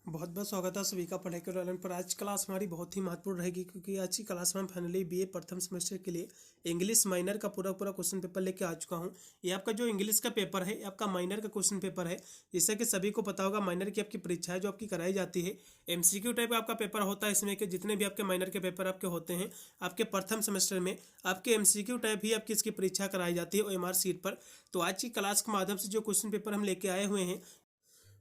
बहुत बहुत स्वागत है सभी का पढ़ाई के दौरान पर। आज क्लास हमारी बहुत ही महत्वपूर्ण रहेगी क्योंकि आज की क्लास में हम फाइनली बीए प्रथम सेमेस्टर के लिए इंग्लिश माइनर का पूरा क्वेश्चन पेपर लेके आ चुका हूं। ये आपका जो इंग्लिश का पेपर है, आपका माइनर का क्वेश्चन पेपर है। जैसा कि सभी को पता होगा, माइनर की आपकी परीक्षा है जो आपकी कराई जाती है। एमसीक्यू टाइप आपका पेपर होता है। इसमें के जितने भी आपके माइनर के पेपर आपके होते हैं, आपके प्रथम सेमेस्टर में आपके एमसीक्यू टाइप ही आपकी इसकी परीक्षा कराई जाती है ओएमआर सीट पर। तो आज की क्लास के माध्यम से जो क्वेश्चन पेपर हम लेके आए हुए हैं,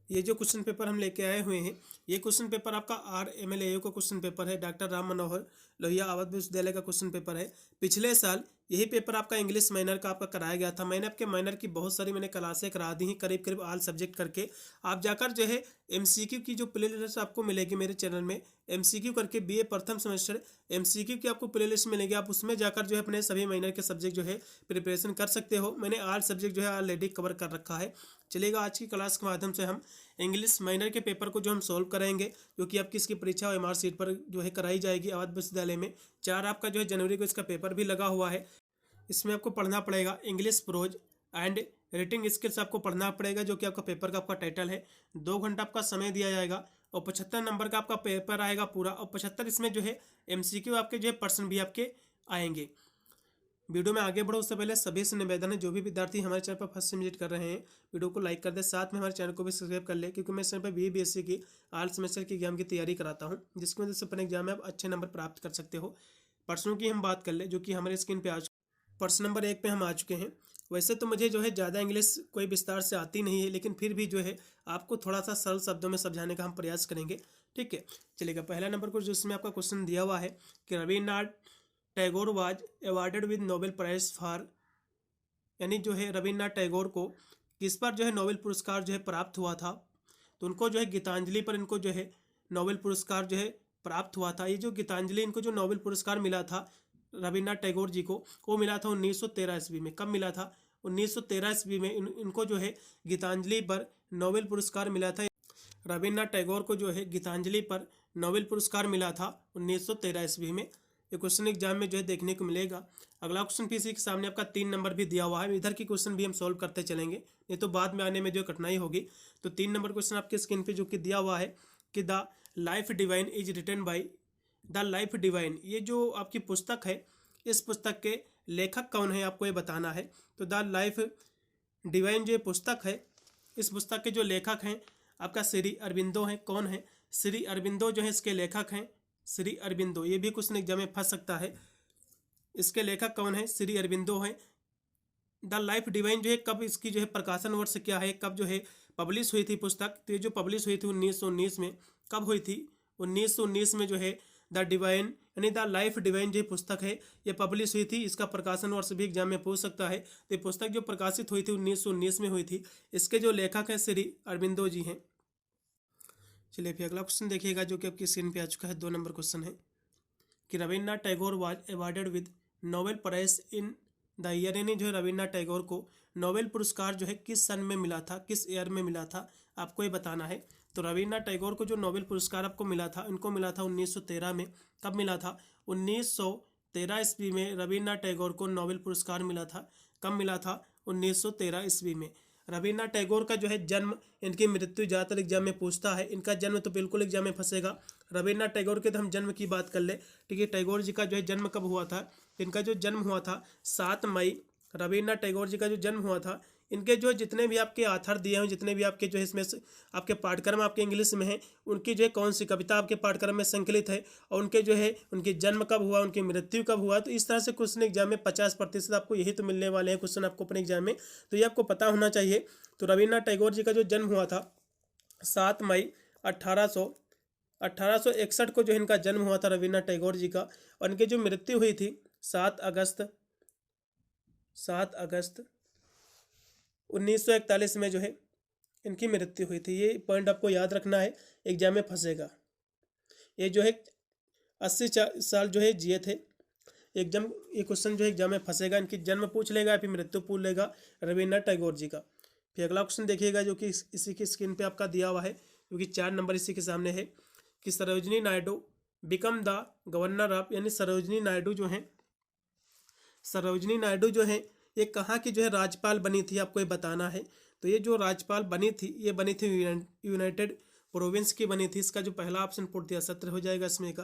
ये जो क्वेश्चन पेपर हम लेके आए हुए हैं, ये क्वेश्चन पेपर आपका RMLAU का क्वेश्चन पेपर है। डॉक्टर राम मनोहर लोहिया अवध विश्वविद्यालय का क्वेश्चन पेपर है। पिछले साल यही पेपर आपका इंग्लिश माइनर का आपका कराया गया था। मैंने आपके माइनर की बहुत सारी क्लासें करा दी हैं, करीब करीब ऑल सब्जेक्ट करके। आप जाकर जो है एमसीक्यू की जो प्ले लिस्ट आपको मिलेगी मेरे चैनल में, एमसीक्यू करके बीए प्रथम सेमेस्टर एमसीक्यू की आपको प्ले लिस्ट मिलेगी। आप उसमें जाकर जो है अपने सभी माइनर के सब्जेक्ट जो है प्रिपरेशन कर सकते हो। मैंने ऑल सब्जेक्ट जो है ऑलरेडी कवर कर रखा है। चलेगा, आज की क्लास के माध्यम से हम इंग्लिश माइनर के पेपर को जो हम सॉल्व करेंगे, जो कि आपकी इसकी परीक्षा ओएमआर सीट पर जो है कराई जाएगी अवध विश्वविद्यालय में। 4 आपका जो है जनवरी को इसका पेपर भी लगा हुआ है। इसमें आपको पढ़ना पड़ेगा English pros and rating skills आपको पढ़ना पड़ेगा, जो कि आपका पेपर का आपका टाइटल है। 2 घंटा आपका समय दिया जाएगा और 75 नंबर का आपका पेपर आएगा पूरा। और 75 इसमें जो है एमसीक्यू आपके जो है पर्सन भी आपके आएंगे। वीडियो में आगे बढ़ो उससे पहले सभी से निवेदन है, जो भी विद्यार्थी हमारे चैनल पर फर्स्ट टाइम विजिट कर रहे हैं, वीडियो को लाइक कर दे, साथ में हमारे चैनल को भी सब्सक्राइब कर ले, क्योंकि मैं इस चैनल पर BA-BSc की ऑल सेमेस्टर की एग्जाम की तैयारी कराता हूं, जिसकी वजह से अपने एग्जाम में आप अच्छे नंबर प्राप्त कर सकते हो। प्रश्नों की हम बात कर ले, जो कि हमारे स्क्रीन पे आज प्रश्न नंबर 1 पे हम आ चुके हैं। वैसे तो मुझे जो है ज़्यादा इंग्लिश कोई विस्तार से आती नहीं है, लेकिन फिर भी जो है आपको थोड़ा सा सरल शब्दों में समझाने का हम प्रयास करेंगे। ठीक है, चलिएगा। पहला नंबर को जिसमें आपका क्वेश्चन दिया हुआ है कि Rabindranath Tagore was awarded with Nobel prize for, यानी जो है रविन्द्रनाथ टैगोर को किस पर जो है नोबेल पुरस्कार जो है प्राप्त हुआ था। तो उनको जो है गीतांजलि पर इनको जो है नोबेल पुरस्कार जो है प्राप्त हुआ था। ये जो गीतांजलि इनको जो नोबेल पुरस्कार मिला था रविन्द्रनाथ टैगोर जी को, वो मिला था 1913 ईस्वी में। कब मिला था? 1913 ईस्वी में इनको जो है गीतांजलि पर नोबेल पुरस्कार मिला था। रविन्द्रनाथ टैगोर को जो है गीतांजलि पर नोबेल पुरस्कार मिला था 1913 ईस्वी में। ये क्वेश्चन एग्जाम में जो है देखने को मिलेगा। अगला क्वेश्चन भी इसी के सामने आपका 3 नंबर भी दिया हुआ है। इधर की क्वेश्चन भी हम सॉल्व करते चलेंगे, नहीं तो बाद में आने में जो कठिनाई होगी। तो 3 नंबर क्वेश्चन आपके स्क्रीन पे जो कि दिया हुआ है कि the life divine is written by, the life divine ये जो आपकी पुस्तक है, इस पुस्तक के लेखक कौन है आपको ये बताना है। तो द लाइफ डिवाइन जो पुस्तक है, इस पुस्तक के जो लेखक हैं आपका श्री अरविंदो हैं। कौन है? श्री अरविंदो जो है इसके लेखक हैं। श्री अरविंदो, ये भी क्वेश्चन एग्जाम में फंस सकता है। इसके लेखक कौन है? श्री अरविंदो हैं। द लाइफ डिवाइन जो है कब इसकी जो है प्रकाशन वर्ष क्या है, कब जो है पब्लिश हुई थी पुस्तक? तो ये जो पब्लिश हुई थी 1919 में। कब हुई थी? 1919 में जो है द डिवाइन यानी द लाइफ डिवाइन जो पुस्तक है ये पब्लिश हुई थी। इसका प्रकाशन वर्ष भी एग्जाम में पूछ सकता है। तो ये पुस्तक जो प्रकाशित हुई थी 1919 में हुई थी। इसके जो लेखक हैं श्री अरविंदो जी हैं। चलिए फिर अगला क्वेश्चन देखिएगा, जो कि आपकी स्क्रीन पे आ चुका है। 2 नंबर क्वेश्चन है कि Rabindranath Tagore was awarded with Nobel prize in the year, यानी जो है रविन्द्रनाथ टैगोर को नोबेल पुरस्कार जो है किस सन में मिला था, किस ईयर में मिला था, आपको ये बताना है। तो रविन्द्रनाथ टैगोर को जो नोबेल पुरस्कार आपको मिला था, इनको मिला था 1913 में। कब मिला था? 1913 ईस्वी में रविन्द्रनाथ टैगोर को नोबेल पुरस्कार मिला था। कब मिला था? 1913 ईस्वी में। रविन्द्रनाथ टैगोर का जो है जन्म, इनकी मृत्यु ज़्यादातर एग्जाम में पूछता है। इनका जन्म तो बिल्कुल एग्जाम में फंसेगा। रविन्द्रनाथ टैगोर के तो हम जन्म की बात कर ले। ठीक है, टैगोर जी का जो है जन्म कब हुआ था? इनका जो जन्म हुआ था 7 मई। रविन्द्रनाथ टैगोर जी का जो जन्म हुआ था, इनके जो जितने भी आपके आथर दिए हैं, जितने भी आपके जो है इसमें आपके पाठ्यक्रम आपके इंग्लिश में हैं, उनकी जो है कौन सी कविता आपके पाठ्यक्रम में संकलित है, और उनके जो है उनकी जन्म कब हुआ, उनकी मृत्यु कब हुआ। तो इस तरह से क्वेश्चन एग्जाम में 50% आपको यही तो मिलने वाले हैं क्वेश्चन आपको अपने एग्जाम में। तो ये आपको पता होना चाहिए। तो रविन्द्रनाथ टैगोर जी का जो जन्म हुआ था 7 मई 1861 को जो इनका जन्म हुआ था रविन्द्रनाथ टैगोर जी का। और इनकी जो मृत्यु हुई थी 7 अगस्त 1941 में जो है इनकी मृत्यु हुई थी। ये पॉइंट आपको याद रखना है, एग्जाम में फंसेगा। ये जो है 80 साल जो है जिए थे। एग्जाम ये क्वेश्चन जो है एग्जाम में फंसेगा। इनकी जन्म पूछ लेगा या फिर मृत्यु पूछ लेगा रविन्द्रनाथ टैगोर जी का। फिर अगला क्वेश्चन देखिएगा, जो कि इसी की स्क्रीन पे आपका दिया हुआ है, जो कि 4 नंबर इसी के सामने है कि Sarojini Naidu become the governor of, यानी सरोजनी नायडू जो है, सरोजनी नायडू जो है ये कहाँ की जो है राज्यपाल बनी थी, आपको ये बताना है। तो ये जो राज्यपाल बनी थी, ये बनी थी यूनाइटेड प्रोविंस की बनी थी। इसका जो पहला ऑप्शन पूर्ण दिया 17 हो जाएगा इसमें का।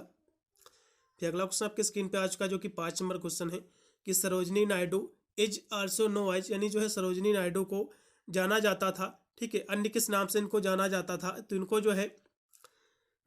फिर अगला क्वेश्चन आपके स्क्रीन पे आ चुका है जो कि 5 नंबर क्वेश्चन है कि Sarojini Naidu is also known as, यानी जो है सरोजनी नायडू को जाना जाता था, ठीक है, अन्य किस नाम से इनको जाना जाता था? तो इनको जो है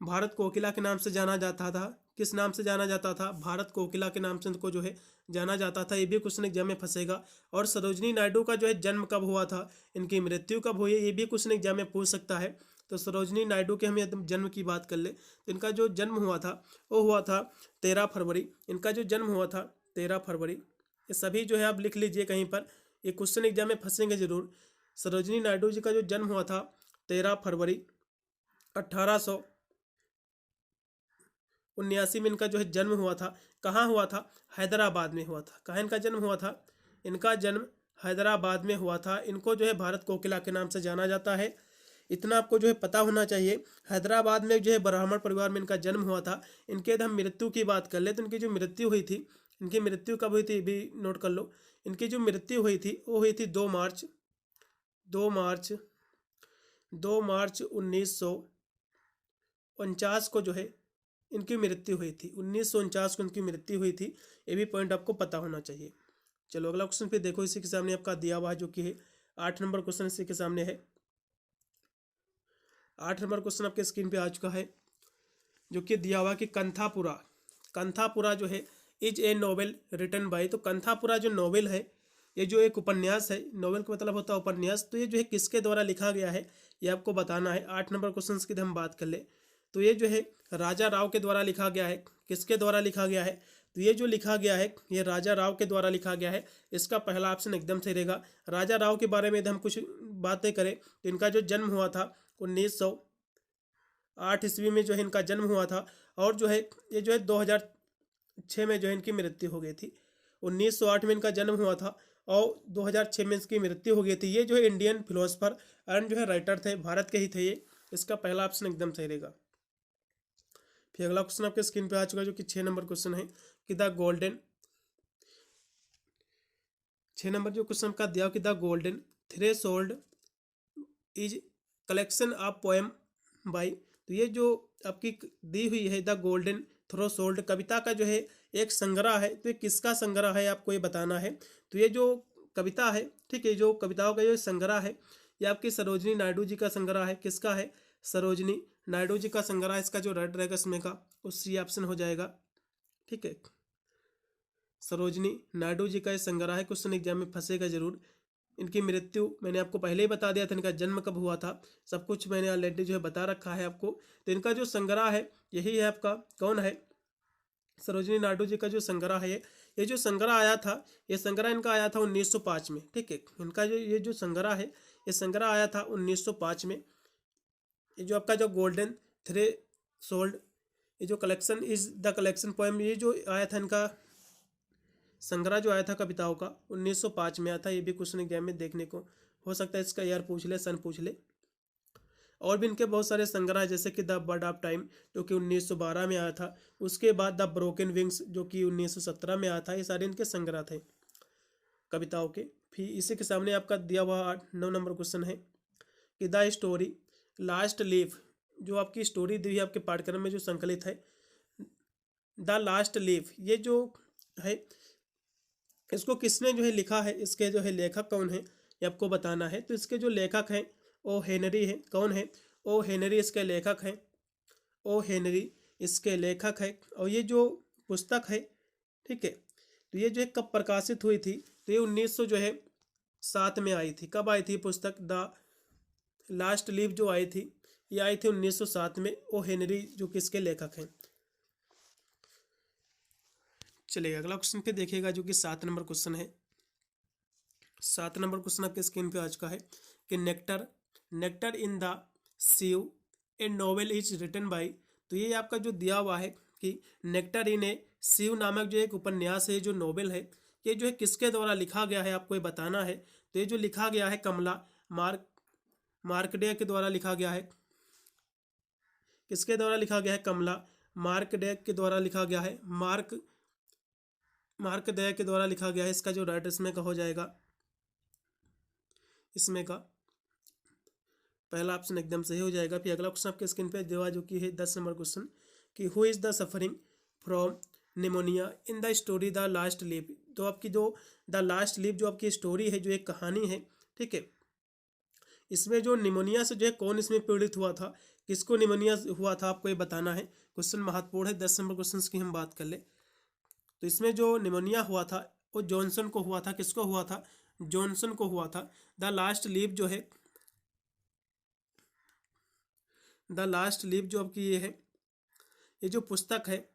भारत कोकिला के नाम से जाना जाता था। किस नाम से जाना जाता था? भारत कोकिला के नाम से इनको जो है जाना जाता था। ये भी क्वेश्चन एग्जाम में फंसेगा। और सरोजनी नायडू का जो है जन्म कब हुआ था, इनकी मृत्यु कब हुई है, ये भी क्वेश्चन एग्जाम में पूछ सकता है। तो सरोजनी नायडू के हम यदि जन्म की बात कर ले तो इनका जो जन्म हुआ था वो हुआ था 13 फरवरी। इनका जो जन्म हुआ था 13 फरवरी। ये सभी जो है आप लिख लीजिए कहीं पर, ये क्वेश्चन एग्जाम में फंसेंगे जरूर। सरोजनी नायडू जी का जो जन्म हुआ था 13 फरवरी 1879 में इनका जो है जन्म हुआ था। कहाँ हुआ था? हैदराबाद में हुआ था। कहाँ इनका जन्म हुआ था? इनका जन्म हैदराबाद में हुआ था। इनको जो है भारत कोकिला के नाम से जाना जाता है। इतना आपको जो है पता होना चाहिए। हैदराबाद में जो है ब्राह्मण परिवार में इनका जन्म हुआ था। इनके यदि हम मृत्यु की बात कर ले तो इनकी जो मृत्यु हुई थी, इनकी मृत्यु कब हुई थी ये भी नोट कर लो। इनकी जो मृत्यु हुई थी वो हुई थी 2 मार्च 1949 को जो है इनकी मृत्यु हुई थी। 1949 को इनकी मृत्यु हुई थी। ये भी पॉइंट आपको पता होना चाहिए। चलो अगला क्वेश्चन फिर देखो, इसी के सामने आपका दिया हुआ है जो कि है 8 नंबर क्वेश्चन इसी के सामने है। 8 नंबर क्वेश्चन आपके स्क्रीन पे आ चुका है जो कि दिया हुआ कि कंथापुरा जो है is a novel written by. तो कंथापुरा जो नोवेल है, ये जो एक उपन्यास है, नोवेल का मतलब होता है उपन्यास, तो ये जो है किसके द्वारा लिखा गया है ये आपको बताना है। 8 नंबर क्वेश्चन की हम बात कर ले तो ये जो है राजा राव के द्वारा लिखा गया है। किसके द्वारा लिखा गया है? तो ये जो लिखा गया है ये राजा राव के द्वारा लिखा गया है। इसका पहला ऑप्शन एकदम सही रहेगा। राजा राव के बारे में यदि हम कुछ बातें करें तो इनका जो जन्म हुआ था 1908 ईस्वी में जो है इनका जन्म हुआ था। और जो है ये जो है 2006 में जो है इनकी मृत्यु हो गई थी। 1908 में इनका जन्म हुआ था और 2006 में इसकी मृत्यु हो गई थी। ये जो है इंडियन फिलोसफर एंड जो है राइटर थे, भारत के ही थे ये। इसका पहला ऑप्शन एकदम सही रहेगा। फिर अगला क्वेश्चन आपके स्क्रीन पे आ चुका है जो कि 6 नंबर क्वेश्चन है कि द गोल्डन 6 नंबर जो क्वेश्चन का दिया कि the golden threshold is collection of poem by. तो ये जो आपकी दी हुई है द गोल्डन थ्रेशोल्ड कविता का जो है एक संग्रह है। तो ये किसका संग्रह है आपको ये बताना है। तो ये जो कविता है, ठीक है, जो कविताओं का जो संग्रह है ये आपकी सरोजनी नायडू जी का संग्रह है। किसका है? सरोजनी नायडू जी का संग्रह। इसका जो राइट रहेगा इसमें का वो सी ऑप्शन हो जाएगा, ठीक है। सरोजनी नायडू जी का ये संग्रह है। क्वेश्चन एग्जाम में फंसेगा जरूर। इनकी मृत्यु मैंने आपको पहले ही बता दिया था, इनका जन्म कब हुआ था सब कुछ मैंने ऑलरेडी जो है बता रखा है आपको। तो इनका जो संग्रह है यही है आपका, कौन है? सरोजनी नायडू जी का जो संग्रह है ये जो संग्रह आया था, ये संग्रह इनका आया था 1905 में, ठीक है। इनका जो ये जो संग्रह है ये संग्रह आया था 1905 में। ये जो आपका जो गोल्डन थ्रेशोल्ड ये जो collection is the collection poem, ये जो आया था इनका संग्रह जो आया था कविताओं का 1905 में आया था। ये भी क्वेश्चन एग्जाम में देखने को हो सकता है, इसका ईयर पूछ ले, सन पूछ ले। और भी इनके बहुत सारे संग्रह जैसे कि द बर्ड ऑफ टाइम जो कि 1912 में आया था। उसके बाद द ब्रोकन विंग्स जो कि 1917 में आया था। ये सारे इनके संग्रह थे कविताओं के। फिर इसी के सामने आपका दिया हुआ 9 नंबर क्वेश्चन है कि द स्टोरी लास्ट लीफ, जो आपकी स्टोरी दी है आपके पाठ्यक्रम में जो संकलित है द लास्ट लीफ, ये जो है इसको किसने जो है लिखा है, इसके जो है लेखक कौन है ये आपको बताना है। तो इसके जो लेखक हैं ओ हेनरी है। कौन है? ओ हेनरी इसके लेखक हैं। ओ हेनरी इसके लेखक है। और ये जो पुस्तक है, ठीक है, तो ये जो है कब प्रकाशित हुई थी? तो ये 1900 जो है 7 में आई थी। कब आई थी पुस्तक? द लास्ट लीफ जो आई थी ये आई थी 1907 में। ओ हेनरी जो किसके लेखक हैं। चलिए अगला क्वेश्चन पे देखिएगा जो कि 7 नंबर क्वेश्चन है। 7 नंबर क्वेश्चन आपके स्क्रीन पे आ चुका है कि nectar in the sieve a novel is written by. तो ये आपका जो दिया हुआ है कि नेक्टर इन ए सीव नामक जो एक उपन्यास है, जो नोवेल है, ये जो है किसके द्वारा लिखा गया है आपको ये बताना है। तो ये जो लिखा गया है कमला मार्कडेय के द्वारा लिखा गया है। किसके द्वारा लिखा गया है? कमला मार्कडेय के द्वारा लिखा गया है। मार्कडेय के द्वारा लिखा गया है। इसका जो राइट इसमें का हो जाएगा, इसमें का पहला ऑप्शन एकदम सही हो जाएगा। फिर अगला क्वेश्चन आपके स्क्रीन पे देवा जो कि है 10 नंबर क्वेश्चन कि who is the suffering from pneumonia in the story the last leave. तो आपकी जो द लास्ट लीव जो आपकी स्टोरी है, जो एक कहानी है, ठीक है, इसमें जो निमोनिया से जो है कौन इसमें पीड़ित हुआ था, किसको निमोनिया हुआ था, आपको ये बताना है। क्वेश्चन महत्वपूर्ण है। 10 नंबर क्वेश्चन की हम बात कर ले तो इसमें जो निमोनिया हुआ था वो जॉनसन को हुआ था। किसको हुआ था? जॉनसन को हुआ था। द लास्ट लीव जो है, द लास्ट लीव जो आपकी ये है, ये जो पुस्तक है,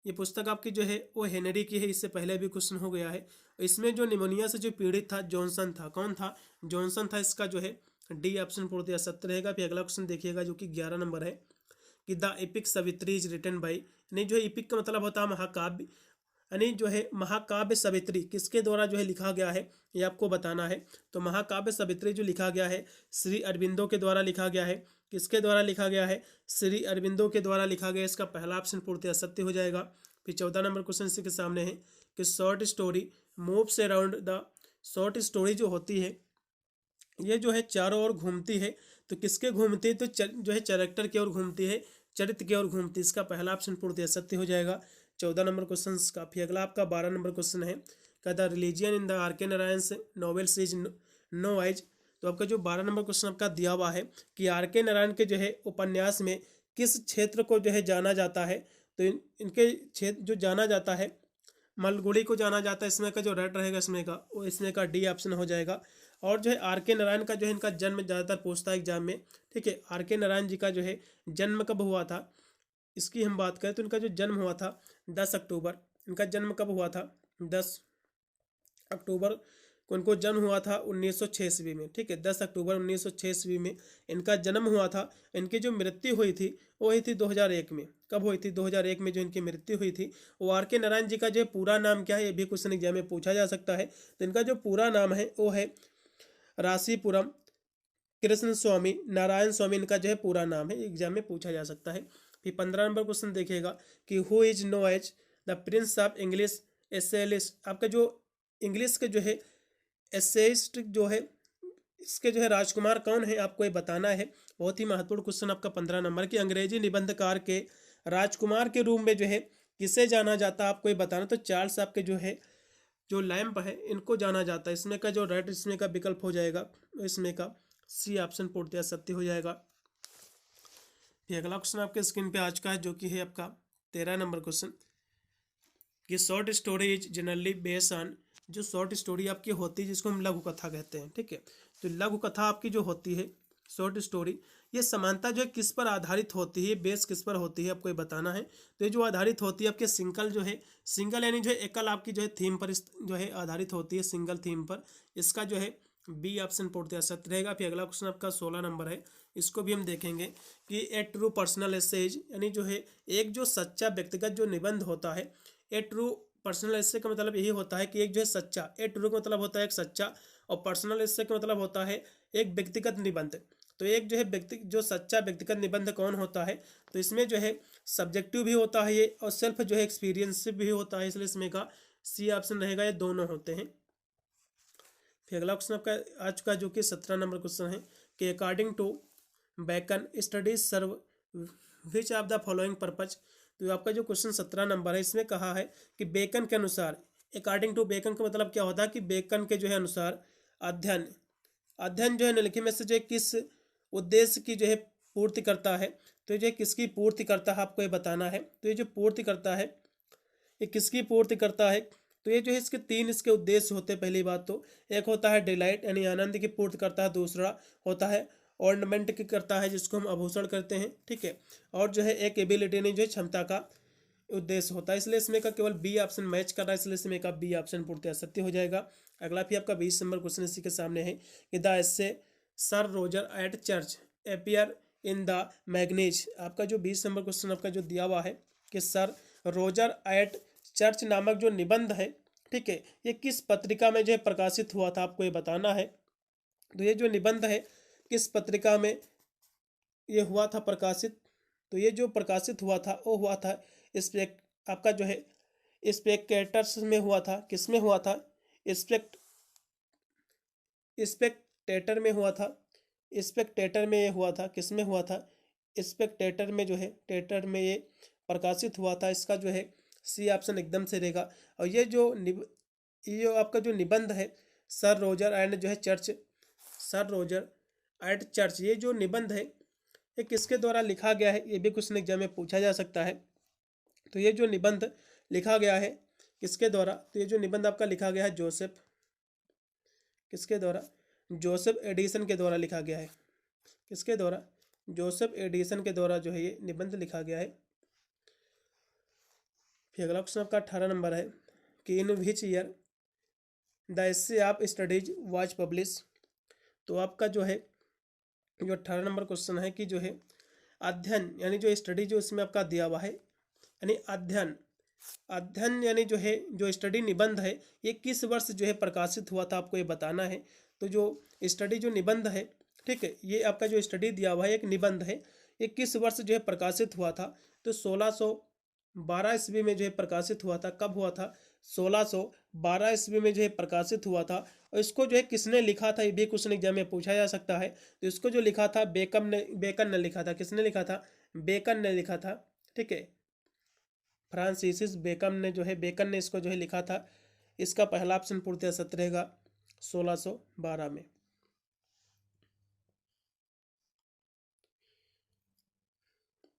ये पुस्तक आपकी जो है वो हेनरी की है। इससे पहले भी क्वेश्चन हो गया है। इसमें जो निमोनिया से जो पीड़ित था जॉनसन था। कौन था? जॉनसन था। इसका जो है डी ऑप्शन पूर्णतः सत्य रहेगा। फिर अगला क्वेश्चन देखिएगा जो कि 11 नंबर है कि the epic Savitri is written by, यानी जो एपिक का मतलब होता है महाकाव्य, यानी जो है महाकाव्य सवित्री किसके द्वारा जो है लिखा गया है, ये आपको बताना है। तो महाकाव्य सवित्री जो लिखा गया है श्री अरविंदो के द्वारा लिखा गया है। किसके द्वारा लिखा गया है? श्री अरविंदो के द्वारा लिखा गया। इसका पहला ऑप्शन पूर्णतः सत्य हो जाएगा। फिर 14 नंबर क्वेश्चन इसी के सामने है कि short story moves around the, short story जो होती है ये जो है चारों ओर घूमती है। तो किसके घूमती है? तो जो है कैरेक्टर की ओर घूमती है, चरित्र की ओर घूमती है। इसका पहला ऑप्शन पूर्णतः सत्य हो जाएगा 14 नंबर क्वेश्चन का। फिर अगला आपका 12 नंबर क्वेश्चन है का the religion in the R K Narayan novel series no eyes. तो आपका जो 12 नंबर क्वेश्चन आपका दिया हुआ है कि आर के नारायण के जो है उपन्यास में किस क्षेत्र को जो है जाना जाता है। तो इनके क्षेत्र जो जाना जाता है मलगुड़ी को जाना जाता है। इसमें का जो रेट रहेगा इसमें का, वो इसमें का डी ऑप्शन हो जाएगा। और जो है आर के नारायण का जो है इनका जन्म ज़्यादातर पूछता है एग्जाम में, ठीक है। आर के नारायण जी का जो है जन्म कब हुआ था, इसकी हम बात करें तो इनका जो जन्म हुआ था 10 अक्टूबर। इनका जन्म कब हुआ था? 10 अक्टूबर को इनको जन्म हुआ था 1906 ईस्वी में, ठीक है। 10 अक्टूबर 1906 ईस्वी में इनका जन्म हुआ था। इनकी जो मृत्यु हुई थी वो हुई थी 2001 में। कब हुई थी? 2001 में जो इनकी मृत्यु हुई थी। वो आर के नारायण जी का जो पूरा नाम क्या है, ये भी क्वेश्चन एग्जाम में पूछा जा सकता है। तो इनका जो पूरा नाम है वो है राशीपुरम कृष्ण स्वामी नारायण स्वामी, इनका जो है पूरा नाम है। एग्जाम में पूछा जा सकता है। फिर 15 नंबर क्वेश्चन देखिएगा कि who is known as the prince of English essayist. आपका जो इंग्लिश के जो है एसेइस्ट जो है, इसके जो है राजकुमार कौन है, आपको ये बताना है। बहुत ही महत्वपूर्ण क्वेश्चन आपका 15 नंबर की अंग्रेजी निबंधकार के राजकुमार के रूप में जो है किसे जाना जाता है, आपको ये बताना। तो चार्ल्स आपके जो है जो लैम्प है इनको जाना जाता है। इसमें का जो रेड इसमें का विकल्प हो जाएगा, इसमें का सी ऑप्शन पूर्णतः सत्य हो जाएगा। फिर अगला क्वेश्चन आपके स्क्रीन पे आज का है जो कि है आपका 13 नंबर क्वेश्चन कि short story is generally based on, जो शॉर्ट स्टोरी आपकी होती है जिसको हम लघु कथा कहते हैं, ठीक है। तो लघु कथा आपकी जो होती है शॉर्ट स्टोरी, ये समानता जो है किस पर आधारित होती है, बेस किस पर होती है, आपको ये बताना है। तो ये जो आधारित होती है आपके सिंगल जो है, सिंगल यानी जो है एकल आपकी जो है थीम पर जो है आधारित होती है, सिंगल थीम पर। इसका जो है बी ऑप्शन पूर्णतः सत्य रहेगा। फिर अगला क्वेश्चन आपका 16 नंबर है, इसको भी हम देखेंगे कि ए ट्रू पर्सनल एसेज, यानी जो है एक जो सच्चा व्यक्तिगत जो निबंध होता है। ए ट्रू पर्सनल एसे का मतलब यही होता है कि एक जो है सच्चा, ए ट्रू का मतलब होता है एक सच्चा, और पर्सनल एसे का मतलब होता है एक व्यक्तिगत निबंध। तो एक जो है व्यक्ति जो सच्चा व्यक्तिगत निबंध कौन होता है, तो इसमें जो है सब्जेक्टिव भी होता है ये, और सेल्फ जो है एक्सपीरियंस भी होता है, इसलिए इसमें का सी ऑप्शन रहेगा, ये दोनों होते हैं। फिर अगला क्वेश्चन आपका आज का जो कि 17 नंबर क्वेश्चन है कि according to Bacon studies serve which of the following purpose. तो आपका जो क्वेश्चन 17 नंबर है इसमें कहा है कि बेकन के अनुसार, अकॉर्डिंग टू बेकन का मतलब क्या होता है कि बेकन के जो है अनुसार अध्ययन, अध्ययन जो है निम्नलिखित में से जो किस उद्देश्य की जो है पूर्ति करता है। तो ये किसकी पूर्ति करता है, आपको ये बताना है। तो ये जो पूर्ति करता है ये किसकी पूर्ति करता है, तो ये जो है इसके 3 इसके उद्देश्य होते हैं। पहली बात तो एक होता है डिलाइट यानी आनंद की पूर्ति करता है, दूसरा होता है ऑर्नामेंट की करता है जिसको हम आभूषण करते हैं, ठीक है। और जो है एक एबिलिटी नहीं जो है क्षमता का उद्देश्य होता है। इसलिए इसमें का केवल बी ऑप्शन मैच कर रहा है, इसलिए इसमें का बी ऑप्शन पूर्णतः सत्य हो जाएगा। अगला भी आपका 20 नंबर क्वेश्चन इसी के सामने है कि the essay Sir Roger at church appear in the magazine. आपका जो 20 नंबर क्वेश्चन आपका जो दिया हुआ है कि सर रोजर एट चर्च नामक जो निबंध है, ठीक है, ये किस पत्रिका में जो है प्रकाशित हुआ था, आपको ये बताना है। तो ये जो निबंध है किस पत्रिका में ये हुआ था प्रकाशित, तो ये जो प्रकाशित हुआ था वो हुआ था स्पेक्ट, आपका जो है स्पेक्टेटर्स में हुआ था। किस में हुआ था? स्पेक्टेटर में हुआ था। स्पेक्टेटर में ये हुआ था, किस में हुआ था, स्पेक्टेटर में जो है, टेटर में ये प्रकाशित हुआ था। इसका जो है सी ऑप्शन एकदम से रहेगा। और ये जो आपका जो निबंध है सर रोजर एंड जो है church, sir Roger and church, ये जो निबंध है ये किसके द्वारा लिखा गया है, ये भी क्वेश्चन एग्जाम में पूछा जा सकता है। तो ये जो निबंध लिखा गया है किसके द्वारा, तो ये जो निबंध आपका लिखा गया है जोसेफ, किसके द्वारा, जोसेफ एडिसन के द्वारा लिखा गया है। किसके द्वारा, जोसेफ एडिसन के द्वारा जो है ये निबंध लिखा गया है। फिर अगला क्वेश्चन आपका 18 नंबर है कि in which year the essay of studies was publish. तो आपका जो है जो 18 नंबर क्वेश्चन है कि जो है अध्ययन यानी जो स्टडी जो इसमें आपका दिया हुआ है, यानी अध्ययन, अध्ययन यानी जो है जो स्टडी निबंध है ये किस वर्ष जो है प्रकाशित हुआ था, आपको ये बताना है। तो जो स्टडी जो निबंध है, ठीक है, ये आपका जो स्टडी दिया हुआ है एक निबंध है, ये किस वर्ष जो है प्रकाशित हुआ था। तो 1612 ईस्वी में जो है प्रकाशित हुआ था। कब हुआ था, 1612 ईस्वी में जो है प्रकाशित हुआ था। और इसको जो है किसने लिखा था, ये भी क्वेश्चन एग्जाम में पूछा जा सकता है। तो इसको जो लिखा था बेकन ने लिखा था। किसने लिखा था, बेकन ने लिखा था, ठीक है, फ्रांसिस बेकन ने जो है, बेकन ने इसको जो है लिखा था। इसका पहला ऑप्शन पूर्णतः सत्य रहेगा 1612 में।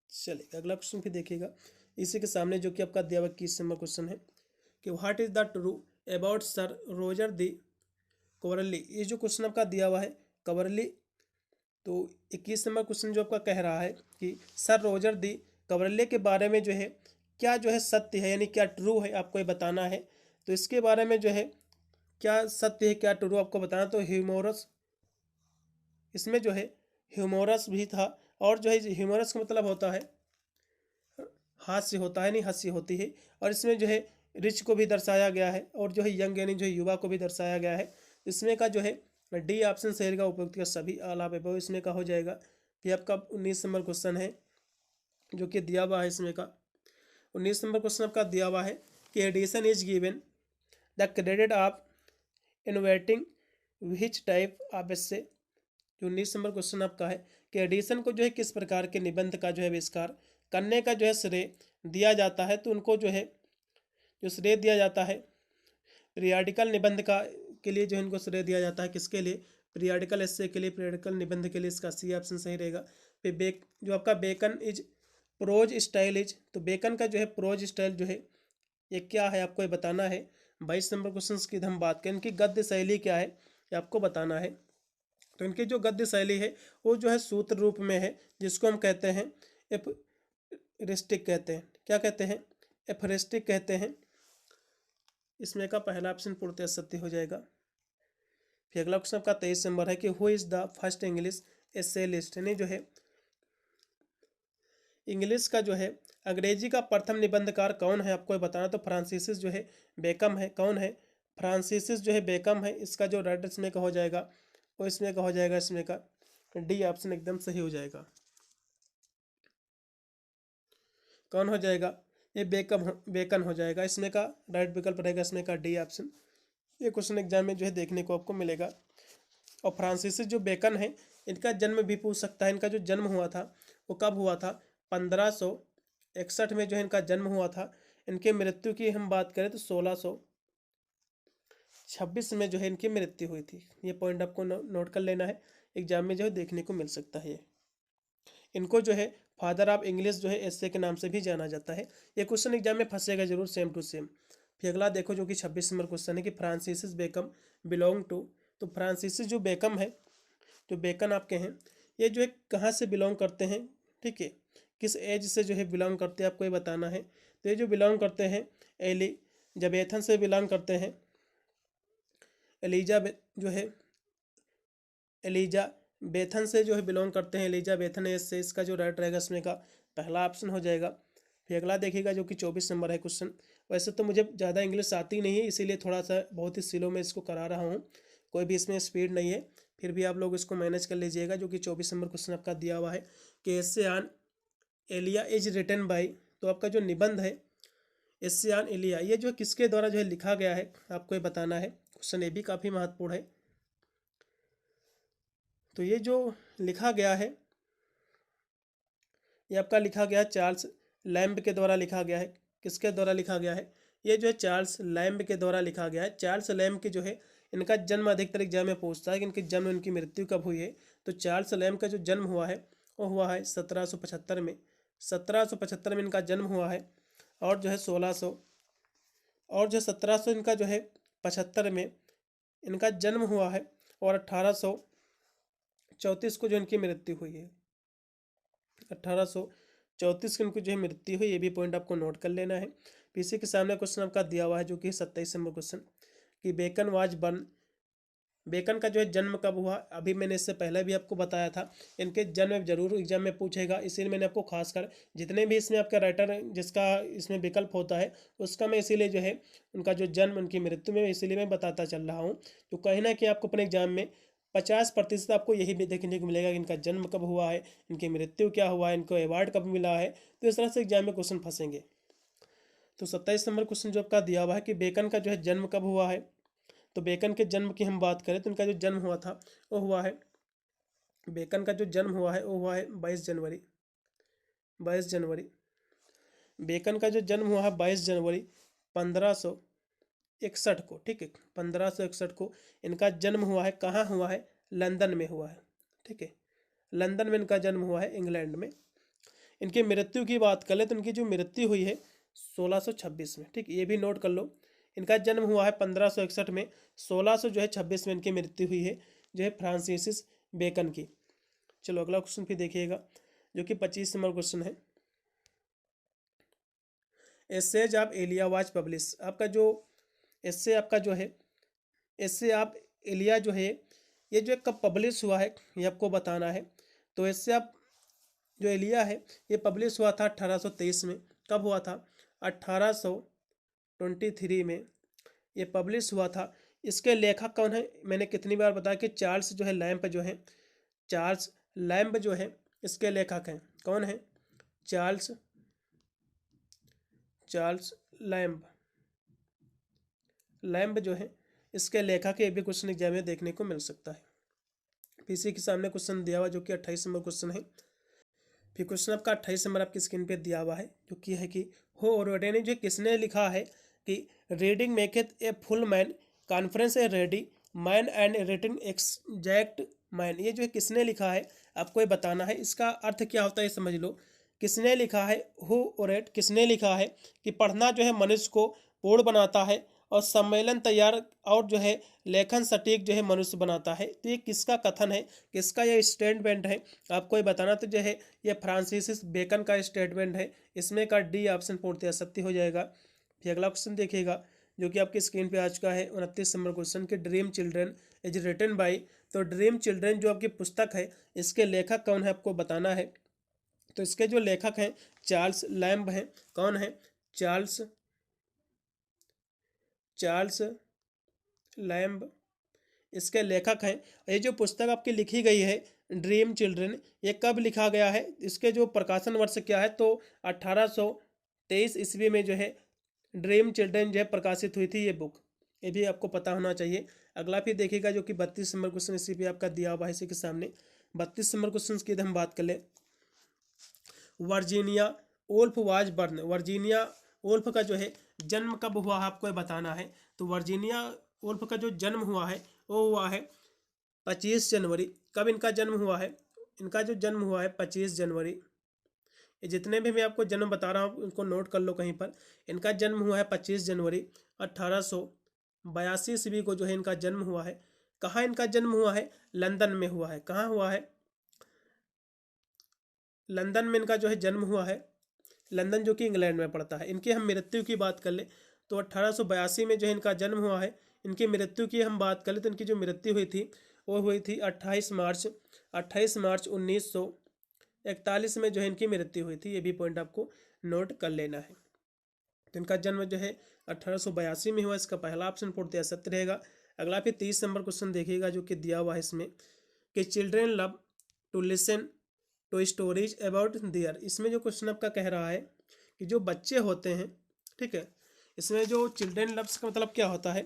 चलिए अगला क्वेश्चन फिर देखिएगा इसी के सामने, जो कि आपका दिया हुआ 21 नंबर क्वेश्चन है कि what is the true about sir Roger de Coverley. ये जो क्वेश्चन आपका दिया हुआ है कवरली, तो 21 नंबर क्वेश्चन जो आपका कह रहा है कि सर रोजर दी कवरली के बारे में जो है क्या जो है सत्य है, यानी क्या ट्रू है, आपको ये बताना है। तो इसके बारे में जो है क्या सत्य है क्या ट्रू आपको बताना। तो ह्यूमोरस, इसमें जो है ह्यूमोरस भी था, और जो है ह्यूमोरस का मतलब होता है हास्य होता है, नहीं हंसी होती है। और इसमें जो है रिच को भी दर्शाया गया है, और जो है यंग यानी जो है युवा को भी दर्शाया गया है। इसमें का जो है डी ऑप्शन सही रहेगा, उपयुक्त का सभी अलावा इसमें का हो जाएगा। फिर आपका 19 नंबर क्वेश्चन है जो कि दिया हुआ है, इसमें का 19 नंबर क्वेश्चन आपका दिया हुआ है कि Addison is given the credit of innovating which type of essay. जो 19 नंबर क्वेश्चन आपका है कि एडिशन को जो है किस प्रकार के निबंध का जो है आविष्कार करने का जो है श्रेय दिया जाता है। तो उनको जो है जो श्रेय दिया जाता है पीरियाडिकल निबंध का के लिए जो है इनको श्रेय दिया जाता है। किसके लिए, पीरियाडिकल एसे के लिए, पीरियाडिकल निबंध के लिए। इसका सी ऑप्शन सही रहेगा। फिर जो आपका Bacon is prose style is, तो बेकन का जो है प्रोज स्टाइल जो है ये क्या है, आपको ये बताना है। 22 नंबर क्वेश्चन की हम बात करें, इनकी गद्य शैली क्या है ये आपको बताना है। तो इनकी जो गद्य शैली है वो जो है सूत्र रूप में है, जिसको हम कहते हैं एफरिस्टिक कहते हैं। क्या कहते हैं, एफरिस्टिक कहते हैं। इसमें का पहला ऑप्शन पूर्णतः सत्य हो जाएगा। फिर अगला क्वेश्चन आपका 23 नंबर है कि who is the first English essayist, यानी जो है इंग्लिश का जो है अंग्रेजी का प्रथम निबंधकार कौन है, आपको बताना। तो फ्रांसिस जो है बेकम है। कौन है, फ्रांसिस जो है बेकम है। इसका जो राइट इसमें का हो जाएगा वो इसमें का हो जाएगा, इसमें का डी ऑप्शन एकदम सही हो जाएगा। कौन हो जाएगा, ये बेकन हो जाएगा। इसमें का राइट विकल्प रहेगा इसमें का डी ऑप्शन। ये क्वेश्चन एग्जाम में जो है देखने को आपको मिलेगा। और फ्रांसिस जो बेकन है इनका जन्म भी पूछ सकता है। इनका जो जन्म हुआ था वो कब हुआ था, 1561 में जो है इनका जन्म हुआ था। इनके मृत्यु की हम बात करें तो 1626 में जो है इनकी मृत्यु हुई थी। ये पॉइंट आपको नोट कर लेना है, एग्जाम में जो है देखने को मिल सकता है। इनको जो है फादर ऑफ इंग्लिश जो है एसे के नाम से भी जाना जाता है। ये क्वेश्चन एग्जाम में फंसेगा जरूर, सेम टू सेम। फिर अगला देखो जो कि 26 नंबर क्वेश्चन है कि फ्रांसिस बेकम बिलोंग टू। तो फ्रांसिस जो बेकम है, जो बेकन आपके हैं, ये जो है कहाँ से बिलोंग करते हैं, ठीक है, किस एज से जो है बिलोंग करते हैं, आपको ये बताना है। तो ये जो बिलोंग करते हैं एलिजाबेथन से बिलोंग करते हैं। जो है एलिजाबेथन से जो है बिलोंग करते हैं, एलिजाबेथन एज से। इसका जो राइट रहेगा इसमें का पहला ऑप्शन हो जाएगा। फिर अगला देखिएगा जो कि 24 नंबर है क्वेश्चन। वैसे तो मुझे ज़्यादा इंग्लिश आती नहीं है, इसीलिए थोड़ा सा बहुत ही स्लो में इसको करा रहा हूँ, कोई भी इसमें स्पीड नहीं है। फिर भी आप लोग इसको मैनेज कर लीजिएगा। जो कि 24 नंबर क्वेश्चन आपका दिया हुआ है कि essay on Elia is written by. तो आपका जो निबंध है एसे ऑन एलिया, ये जो किसके द्वारा जो है लिखा गया है, आपको ये बताना है। क्वेश्चन ये भी काफ़ी महत्वपूर्ण है। तो ये जो लिखा गया है, ये आपका लिखा गया है चार्ल्स लैम्ब के द्वारा लिखा गया है। किसके द्वारा लिखा गया है? ये जो है चार्ल्स लैम्ब के द्वारा लिखा गया है। चार्ल्स लैम्ब की जो है, इनका जन्म अधिकतर एग्जाम में पूछता है कि इनकी जन्म, इनकी मृत्यु कब हुई है। तो चार्ल्स लैम्ब का जो जन्म हुआ है वो हुआ है 1775 में। 1775 में इनका जन्म हुआ है। और जो है 1600 और जो 1700 इनका जो है 75 में इनका जन्म हुआ है। और 1834 को जो इनकी मृत्यु हुई है। 1834 की इनकी जो है मृत्यु हुई। ये भी पॉइंट आपको नोट कर लेना है। पीसी के सामने क्वेश्चन आपका दिया हुआ है जो कि 27 नंबर क्वेश्चन, कि बेकन वाज बर्न। बेकन का जो है जन्म कब हुआ? अभी मैंने इससे पहले भी आपको बताया था, इनके जन्म जरूर एग्जाम में पूछेगा, इसीलिए मैंने आपको खासकर जितने भी इसमें आपका राइटर जिसका इसमें विकल्प होता है उसका मैं इसीलिए जो है उनका जो जन्म, उनकी मृत्यु में इसीलिए मैं बताता चल रहा हूँ। तो कहीं ना कहीं आपको अपने एग्जाम में 50% आपको यही भी देखने को मिलेगा कि इनका जन्म कब हुआ है, इनकी मृत्यु क्या हुआ है, इनको अवार्ड कब मिला है। तो इस तरह से एग्जाम में क्वेश्चन फंसेंगे। तो 27 नंबर क्वेश्चन जो आपका दिया हुआ है कि बेकन का जो है जन्म कब हुआ है। तो बेकन के जन्म की हम बात करें तो इनका जो जन्म हुआ था वो हुआ है, बेकन का जो जन्म हुआ है वो हुआ है 22 जनवरी। 22 जनवरी बेकन का जो जन्म हुआ है 22 जनवरी 1561 को। ठीक है, 1561 को इनका जन्म हुआ है। कहाँ हुआ है? लंदन में हुआ है। ठीक है, लंदन में इनका जन्म हुआ है, इंग्लैंड में। इनकी मृत्यु की बात करें तो इनकी जो मृत्यु हुई है 1626 में। ठीक, ये भी नोट कर लो। इनका जन्म हुआ है 1561 में, 1626 में इनकी मृत्यु हुई है, जो है फ्रांसिस बेकन की। चलो अगला क्वेश्चन फिर देखिएगा जो कि 25 नंबर क्वेश्चन है। Essays of Elia was publish. आपका जो एस्से आपका जो है, एस्से ऑफ एलिया जो है ये जो कब पब्लिश हुआ है ये आपको बताना है। तो एस्से आप जो एलिया है ये पब्लिश हुआ था 1823 में। कब हुआ था? 1823 में ये पब्लिश हुआ था। इसके लेखक कौन है? मैंने कितनी बार बताया कि चार्ल्स जो है लैम्ब जो है, चार्ल्स लैम्ब जो है इसके लेखक हैं। कौन है? Charles Charles lamb. लैम्ब जो है इसके लेखक है। ये भी क्वेश्चन एग्जाम में देखने को मिल सकता है। पीसी के सामने क्वेश्चन दिया हुआ जो कि 28 नंबर क्वेश्चन है। फिर क्वेश्चन आपका 28 नंबर आपकी स्क्रीन पे दिया हुआ है जो कि है कि हो ऑलरेडी जो किसने लिखा है कि reading maketh a full man, conference a ready man and written exact man. ये जो है किसने लिखा है आपको ये बताना है। इसका अर्थ क्या होता है ये समझ लो। किसने लिखा है? हु ओरेट किसने लिखा है कि पढ़ना जो है मनुष्य को पूर्ण बनाता है और सम्मेलन तैयार और जो है लेखन सटीक जो है मनुष्य बनाता है। तो ये किसका कथन है, किसका ये स्टेटमेंट है आपको ये बताना। तो जो है ये फ्रांसिस बेकन का स्टेटमेंट है। इसमें का डी ऑप्शन पूर्णतः सत्य हो जाएगा। फिर अगला क्वेश्चन देखिएगा जो कि आपकी स्क्रीन पे आ चुका है 29 नंबर क्वेश्चन के dream children is written by. तो ड्रीम चिल्ड्रन जो आपकी पुस्तक है इसके लेखक कौन है आपको बताना है। तो इसके जो लेखक हैं चार्ल्स लैम्ब हैं। कौन है? चार्ल्स चार्ल्स लैम्ब इसके लेखक हैं। ये जो पुस्तक आपकी लिखी गई है ड्रीम चिल्ड्रन, ये कब लिखा गया है? इसके जो प्रकाशन वर्ष क्या है? तो 1823 ईस्वी में जो है ड्रीम चिल्ड्रन जो है प्रकाशित हुई थी ये बुक। ये भी आपको पता होना चाहिए। अगला फिर देखिएगा जो कि 32 नंबर क्वेश्चन इसी पे आपका दिया हुआ है इसी के सामने। 32 नंबर क्वेश्चन की हम बात कर ले। Virginia Woolf was born. Virginia Woolf का जो है जन्म कब हुआ है आपको ये बताना है। तो वर्जीनिया वुल्फ का जो जन्म हुआ है वो हुआ है 25 जनवरी। कब इनका जन्म हुआ है? इनका जो जन्म हुआ है 25 जनवरी। ये जितने भी मैं आपको जन्म बता रहा हूँ उनको नोट कर लो कहीं पर। इनका जन्म हुआ है 25 जनवरी 1882 ईस्वी को जो है इनका जन्म हुआ है। कहाँ इनका जन्म हुआ है? लंदन में हुआ है। कहाँ हुआ है? लंदन में इनका जो है जन्म हुआ है। लंदन जो कि इंग्लैंड में पड़ता है। इनकी हम मृत्यु की बात कर ले तो 1882 में जो है इनका जन्म हुआ है। इनकी मृत्यु की हम बात करें तो इनकी जो मृत्यु हुई थी वो हुई थी 28 मार्च 1941 में जो है इनकी मृत्यु हुई थी। ये भी पॉइंट आपको नोट कर लेना है। तो इनका जन्म जो है 1882 में हुआ। इसका पहला ऑप्शन पूर्णतः सत्य रहेगा। अगला फिर 30 नंबर क्वेश्चन देखिएगा जो कि दिया हुआ है इसमें कि children love to listen to stories about their. इसमें जो क्वेश्चन आपका कह रहा है कि जो बच्चे होते हैं, ठीक है, इसमें जो चिल्ड्रेन लव्स का मतलब क्या होता है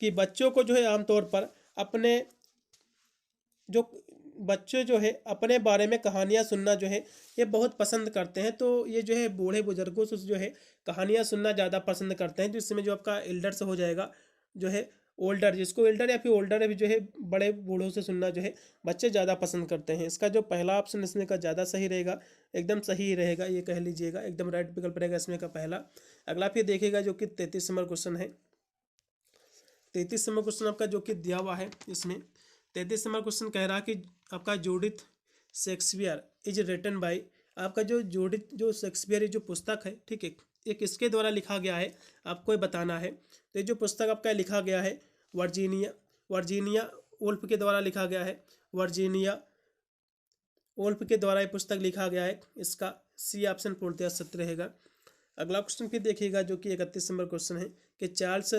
कि बच्चों को जो है आमतौर पर अपने जो बच्चे जो है अपने बारे में कहानियाँ सुनना जो है ये बहुत पसंद करते हैं। तो ये जो है बूढ़े बुजुर्गों से जो है कहानियाँ सुनना ज़्यादा पसंद करते हैं। तो इसमें जो आपका एल्डर्स हो जाएगा जो है ओल्डर, जिसको एल्डर या फिर ओल्डर है भी जो है बड़े बूढ़ों से सुनना जो है बच्चे ज़्यादा पसंद करते हैं। इसका जो पहला ऑप्शन इसमें का ज़्यादा सही रहेगा, एकदम सही ही रहेगा, ये कह लीजिएगा, एकदम राइट विकल्प रहेगा इसमें का पहला। अगला फिर देखिएगा जो कि 33 नंबर क्वेश्चन है। 33 नंबर क्वेश्चन आपका जो कि दिया हुआ है इसमें 33 नंबर क्वेश्चन कह रहा है कि आपका Judith Shakespeare is written by, आपका जो जूडिथ जो शेक्सपियर जो पुस्तक है, ठीक है, ये किसके द्वारा लिखा गया है आपको ये बताना है। तो ये जो पुस्तक आपका लिखा गया है वर्जीनिया वर्जीनिया वुल्फ के द्वारा लिखा गया है। वर्जीनिया वुल्फ के द्वारा ये पुस्तक लिखा गया है। इसका सी ऑप्शन पूर्णतः सत्य रहेगा। अगला क्वेश्चन फिर देखिएगा जो कि 31 नंबर क्वेश्चन है कि चार्ल्स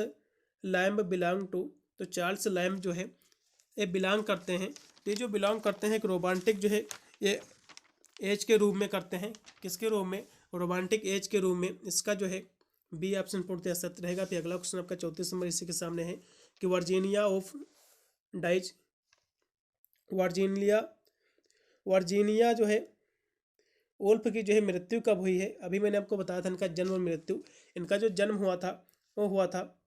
लैम्ब बिलोंग टू, तो चार्ल्स लैम्ब जो है ये बिलोंग करते हैं, ये जो बिलोंग करते हैं एक रोमांटिक जो है ये एज के रूप में करते हैं। किसके रूप में? रोमांटिक एज के रूप में। इसका जो है बी ऑप्शन पूर्णतः सत्य रहेगा। फिर अगला क्वेश्चन आपका 34 नंबर इसी के सामने है कि वर्जीनिया ऑफ डाइज वर्जीनिया जो है वुल्फ की जो है मृत्यु कब हुई है? अभी मैंने आपको बताया था इनका जन्म और मृत्यु। इनका जो जन्म हुआ था वो हुआ था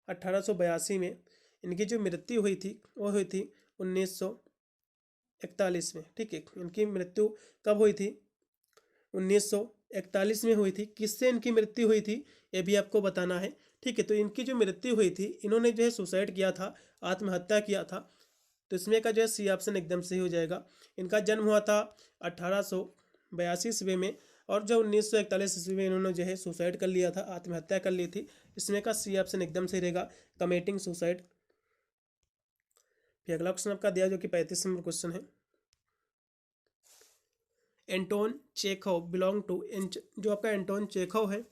1882 में। इनकी जो मृत्यु हुई थी वो हुई थी 1941 में, ठीक है। इनकी मृत्यु कब हुई थी? 1941 में हुई थी। किससे इनकी मृत्यु हुई थी ये भी आपको बताना है, ठीक है। तो इनकी जो मृत्यु हुई थी, इन्होंने जो है सुसाइड किया था, आत्महत्या किया था। तो इसमें का जो है सी ऑप्शन एकदम सही हो जाएगा। इनका जन्म हुआ था 1882 ईस्वी में और जो 1941 ईस्वी में इन्होंने जो है सुसाइड कर लिया था, आत्महत्या कर ली थी। इसमें का सी ऑप्शन एकदम सही रहेगा, कमिटिंग सुसाइड। फिर अगला क्वेश्चन आपका दिया जो कि 35 नंबर क्वेश्चन है। एंटोन चेखव बिलोंग टू, जो आपका एंटोन चेखव है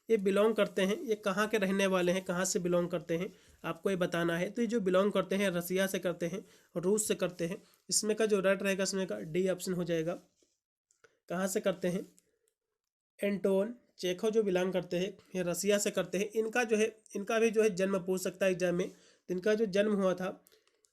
ये बिलोंग करते हैं, ये कहाँ के रहने वाले हैं, कहाँ से बिलोंग करते हैं आपको ये बताना है। तो ये जो बिलोंग करते हैं रसिया से करते हैं, रूस से करते हैं। इसमें का जो राइट रहेगा इसमें का डी ऑप्शन हो जाएगा। कहाँ से करते हैं? एंटोन चेखव जो बिलोंग करते हैं ये रसिया से करते हैं। इनका जो है इनका भी जो है जन्म पूछ सकता है एग्जाम में। तो इनका जो जन्म हुआ था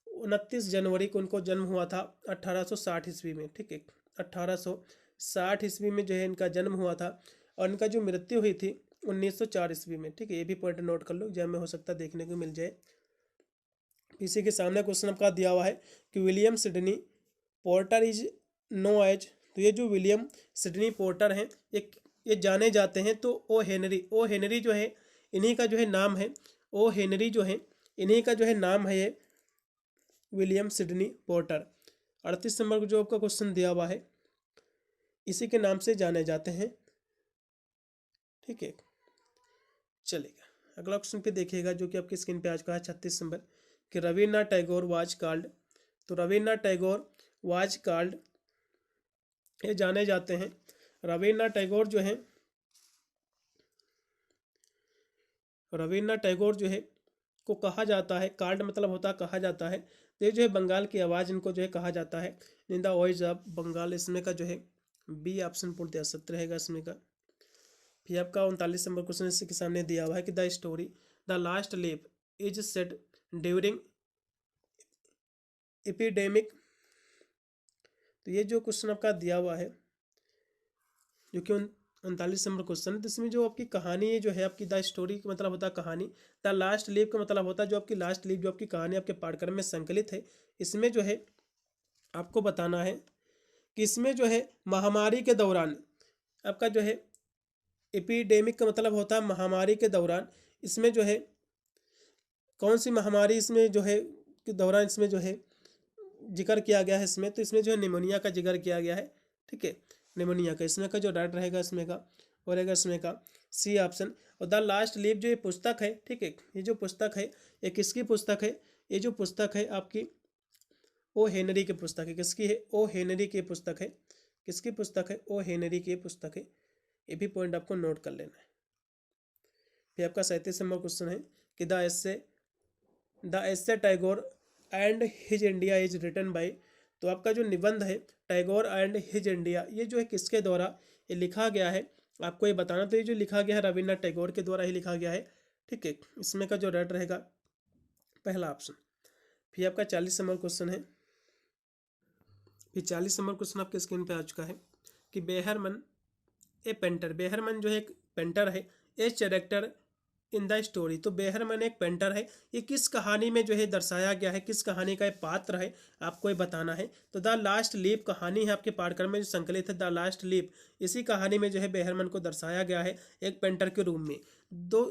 29 जनवरी को उनको जन्म हुआ था 1860 ईस्वी में, ठीक है। 1860 ईस्वी में जो है इनका जन्म हुआ था और इनका जो मृत्यु हुई थी 1904 ईस्वी में, ठीक है। ये भी पॉइंट नोट कर लो, एग्जाम में हो सकता है देखने को मिल जाए। इसी के सामने क्वेश्चन आपका दिया हुआ है कि William Sidney Porter is known as, तो ये जो विलियम सिडनी पोर्टर हैं ये जाने जाते हैं तो ओ हेनरी जो है इन्हीं का जो है नाम है। ओ हेनरी जो है इन्हीं का जो है नाम है ये विलियम सिडनी पोर्टर। 38 नंबर को जो आपका क्वेश्चन दिया हुआ है इसी के नाम से जाने जाते हैं, ठीक है। चलेगा अगला क्वेश्चन पे देखिएगा जो कि आपकी स्क्रीन पे आज का है 36 नंबर कि रविन्द्रनाथ टैगोर वाज कॉल्ड, तो रविन्द्रनाथ टैगोर वाज कॉल्ड ये जाने जाते हैं। रविन्द्रनाथ टैगोर जो है रविन्द्रनाथ टैगोर जो है को कहा जाता है, कार्ड मतलब होता है कहा जाता है। तो ये जो है बंगाल की आवाज़ इनको जो है कहा जाता है, in the voice of Bengal. इसमें का जो है बी ऑप्शन पूर्णतः सत्य रहेगा इसमें का। फिर आपका 39 नंबर क्वेश्चन इसी के सामने दिया हुआ है कि the story the last leaf is set during epidemic. तो ये जो क्वेश्चन आपका दिया हुआ है जो कि 39 नंबर क्वेश्चन है, तो इसमें जो आपकी कहानी जो है आपकी द स्टोरी का मतलब होता है कहानी, द लास्ट लीव का मतलब होता है जो आपकी लास्ट लीव जो आपकी कहानी आपके पाठ्यक्रम में संकलित है। इसमें जो है आपको बताना है कि इसमें जो है महामारी के दौरान आपका जो है एपिडेमिक का मतलब होता है महामारी के दौरान। इसमें जो है कौन सी महामारी इसमें जो है के दौरान इसमें जो है जिक्र किया गया है इसमें, तो इसमें जो है निमोनिया का जिक्र किया गया है, ठीक है। निमोनिया का इसमें का जो राइट रहेगा इसमें का और रहेगा इसमें का सी ऑप्शन। और द लास्ट लीव जो ये पुस्तक है, ठीक है, ये जो पुस्तक है ये किसकी पुस्तक है? ये जो पुस्तक है आपकी ओ हेनरी की पुस्तक है। किसकी है? ओ हेनरी की पुस्तक है। किसकी पुस्तक है? ओ हेनरी की पुस्तक है। ये भी पॉइंट आपको नोट कर लेना है। फिर आपका 37 नंबर क्वेश्चन है कि the essay Tagore and his India is written by, तो आपका जो निबंध है टैगोर एंड हिज इंडिया ये जो है किसके द्वारा ये लिखा गया है आपको ये बताना। तो ये जो लिखा गया है रविन्द्रनाथ टैगोर के द्वारा ही लिखा गया है, ठीक है। इसमें का जो राइट रहेगा पहला ऑप्शन। फिर आपका 40 नंबर क्वेश्चन है फिर 40 नंबर क्वेश्चन आपके स्क्रीन पे आ चुका है कि बेहरमन ए पेंटर, बेहरमन जो है एक पेंटर है, a character in the story. तो बेहरमन एक पेंटर है, ये किस कहानी में जो है दर्शाया गया है, किस कहानी का एक पात्र है, आपको ये बताना है। तो द लास्ट लीप कहानी है आपके पाठ्यक्रम में जो संकलित है, द लास्ट लीप, इसी कहानी में जो है बेहरमन को दर्शाया गया है एक पेंटर के रूप में। दो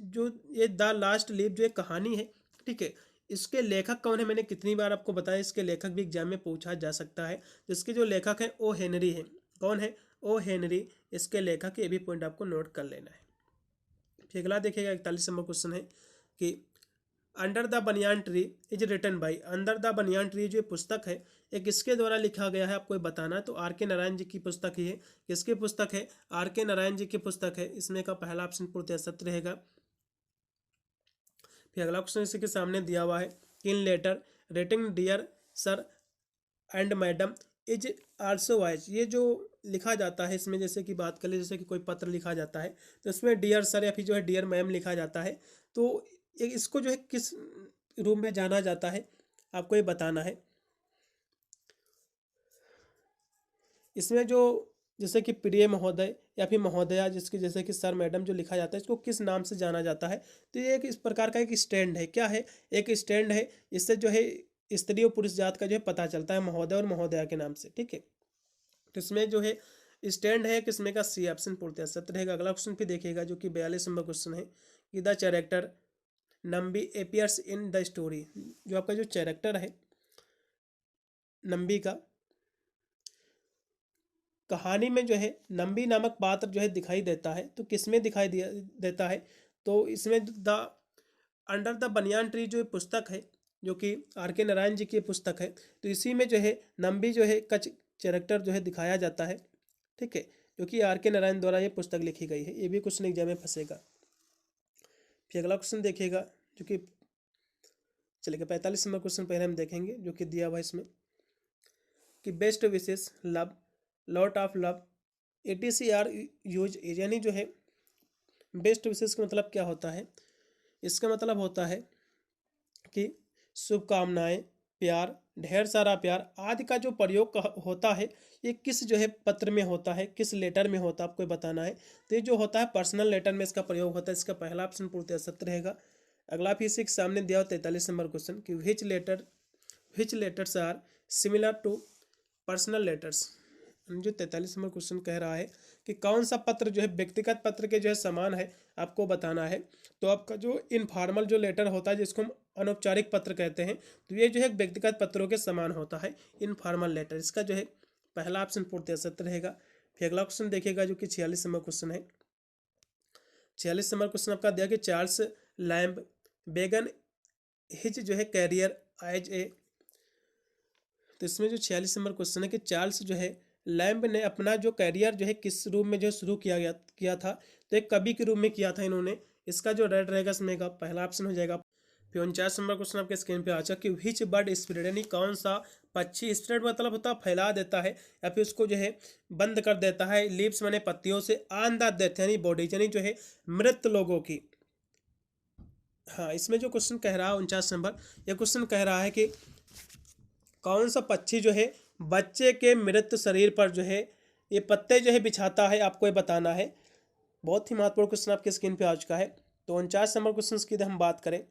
जो ये द लास्ट लीप जो एक कहानी है, ठीक है, इसके लेखक कौन है मैंने कितनी बार आपको बताया, इसके लेखक भी एग्जाम में पूछा जा सकता है। जिसके जो लेखक हैं ओ हेनरी है। कौन है? ओ हेनरी इसके लेखक। ये भी पॉइंट आपको नोट कर लेना है। फिर अगला देखिएगा 41 नंबर क्वेश्चन है कि under the banyan tree is written by, under the banyan tree जो पुस्तक है ये किसके द्वारा लिखा गया है, आपको बताना है। तो आर के नारायण जी की पुस्तक ही है। किसकी पुस्तक है? आर के नारायण जी की पुस्तक है। इसमें का पहला ऑप्शन पूर्णतः सत्य रहेगा। फिर अगला क्वेश्चन इसी के सामने दिया हुआ है, in letter writing dear sir and madam is also wise. ये जो लिखा जाता है इसमें, जैसे कि बात कर ले, जैसे कि कोई पत्र लिखा जाता है तो इसमें डियर सर या फिर जो है डियर मैम लिखा जाता है। तो इसको जो है किस रूम में जाना जाता है, आपको ये बताना है। इसमें जो जैसे कि प्रिय महोदय या फिर महोदया, जिसकी जैसे कि सर मैडम जो लिखा जाता है, इसको किस नाम से जाना जाता है। तो ये एक इस प्रकार का एक स्टैंड है। क्या है? एक स्टैंड है। इससे जो है स्त्री और पुरुष जात का जो है पता चलता है, महोदय और महोदया के नाम से, ठीक है। तो इसमें जो है स्टैंड है, किसमें का? सी ऑप्शन पूर्णतः सत्य रहेगा। अगला क्वेश्चन फिर देखिएगा जो कि 42 नंबर क्वेश्चन है कि the character Nambi appears in the story. जो आपका जो कैरेक्टर है नंबी का, कहानी में जो है नंबी नामक पात्र जो है दिखाई देता है। तो किसमें दिखाई देता है? तो इसमें the under the banyan tree जो पुस्तक है, जो कि आर के नारायण जी की पुस्तक है, तो इसी में जो है नंबी जो है कच कैरेक्टर जो है दिखाया जाता है, ठीक है, जो कि आर के नारायण द्वारा ये पुस्तक लिखी गई है। ये भी क्वेश्चन एग्जाम में फंसेगा। फिर अगला क्वेश्चन देखिएगा जो कि चलिए 45 नंबर क्वेश्चन पहले हम देखेंगे जो कि दिया हुआ है इसमें कि बेस्ट विशेष love lot of love ATCR use, यानी जो है बेस्ट विशेष का मतलब क्या होता है? इसका मतलब होता है कि शुभकामनाएं, प्यार, ढेर सारा प्यार आदि का जो प्रयोग होता है ये किस जो है पत्र में होता है, किस लेटर में होता है, आपको बताना है। तो ये जो होता है पर्सनल लेटर में इसका प्रयोग होता है। इसका पहला ऑप्शन पूर्णतः सत्य रहेगा। अगला फिर इसी के सामने दिया हुआ 43 नंबर क्वेश्चन कि which letters are similar to personal letters. जो 43 नंबर क्वेश्चन कह रहा है कि कौन सा पत्र जो है व्यक्तिगत पत्र के जो है समान है, आपको बताना है। तो आपका जो इनफॉर्मल जो लेटर होता है जिसको हम अनौपचारिक पत्र कहते हैं, तो ये जो है व्यक्तिगत पत्रों के समान होता है, इनफॉर्मल लेटर। इसका जो है पहला ऑप्शन पूर्णतः सत्य रहेगा। फिर अगला क्वेश्चन देखिएगा जो कि 46 नंबर क्वेश्चन है। 46 नंबर क्वेश्चन आपका दिया कि चार्ल्स लैम्ब बेगन हिज जो है कैरियर एज ए। तो इसमें जो 46 नंबर क्वेश्चन है कि चार्ल्स जो है लैम्ब ने अपना जो कैरियर जो है किस रूप में जो शुरू किया था। तो एक कवि के रूप में किया था इन्होंने। इसका जो राइट रहेगा इसमें का पहला ऑप्शन हो जाएगा। फिर 49 नंबर क्वेश्चन आपके स्क्रीन पे आ चुका कि विच बर्ड स्प्रेड, यानी कौन सा पक्षी, स्प्रेड मतलब होता है फैला देता है या फिर उसको जो है बंद कर देता है, लीव्स माने पत्तियों से, ऑन द डेथ यानी बॉडी, यानी जो है मृत लोगों की। हाँ, इसमें जो क्वेश्चन कह रहा है 49 नंबर, यह क्वेश्चन कह रहा है कि कौन सा पक्षी जो है बच्चे के मृत शरीर पर जो है ये पत्ते जो है बिछाता है, आपको ये बताना है। बहुत ही महत्वपूर्ण क्वेश्चन आपके स्क्रीन पे आ चुका है। तो 49 नंबर क्वेश्चन की हम बात करें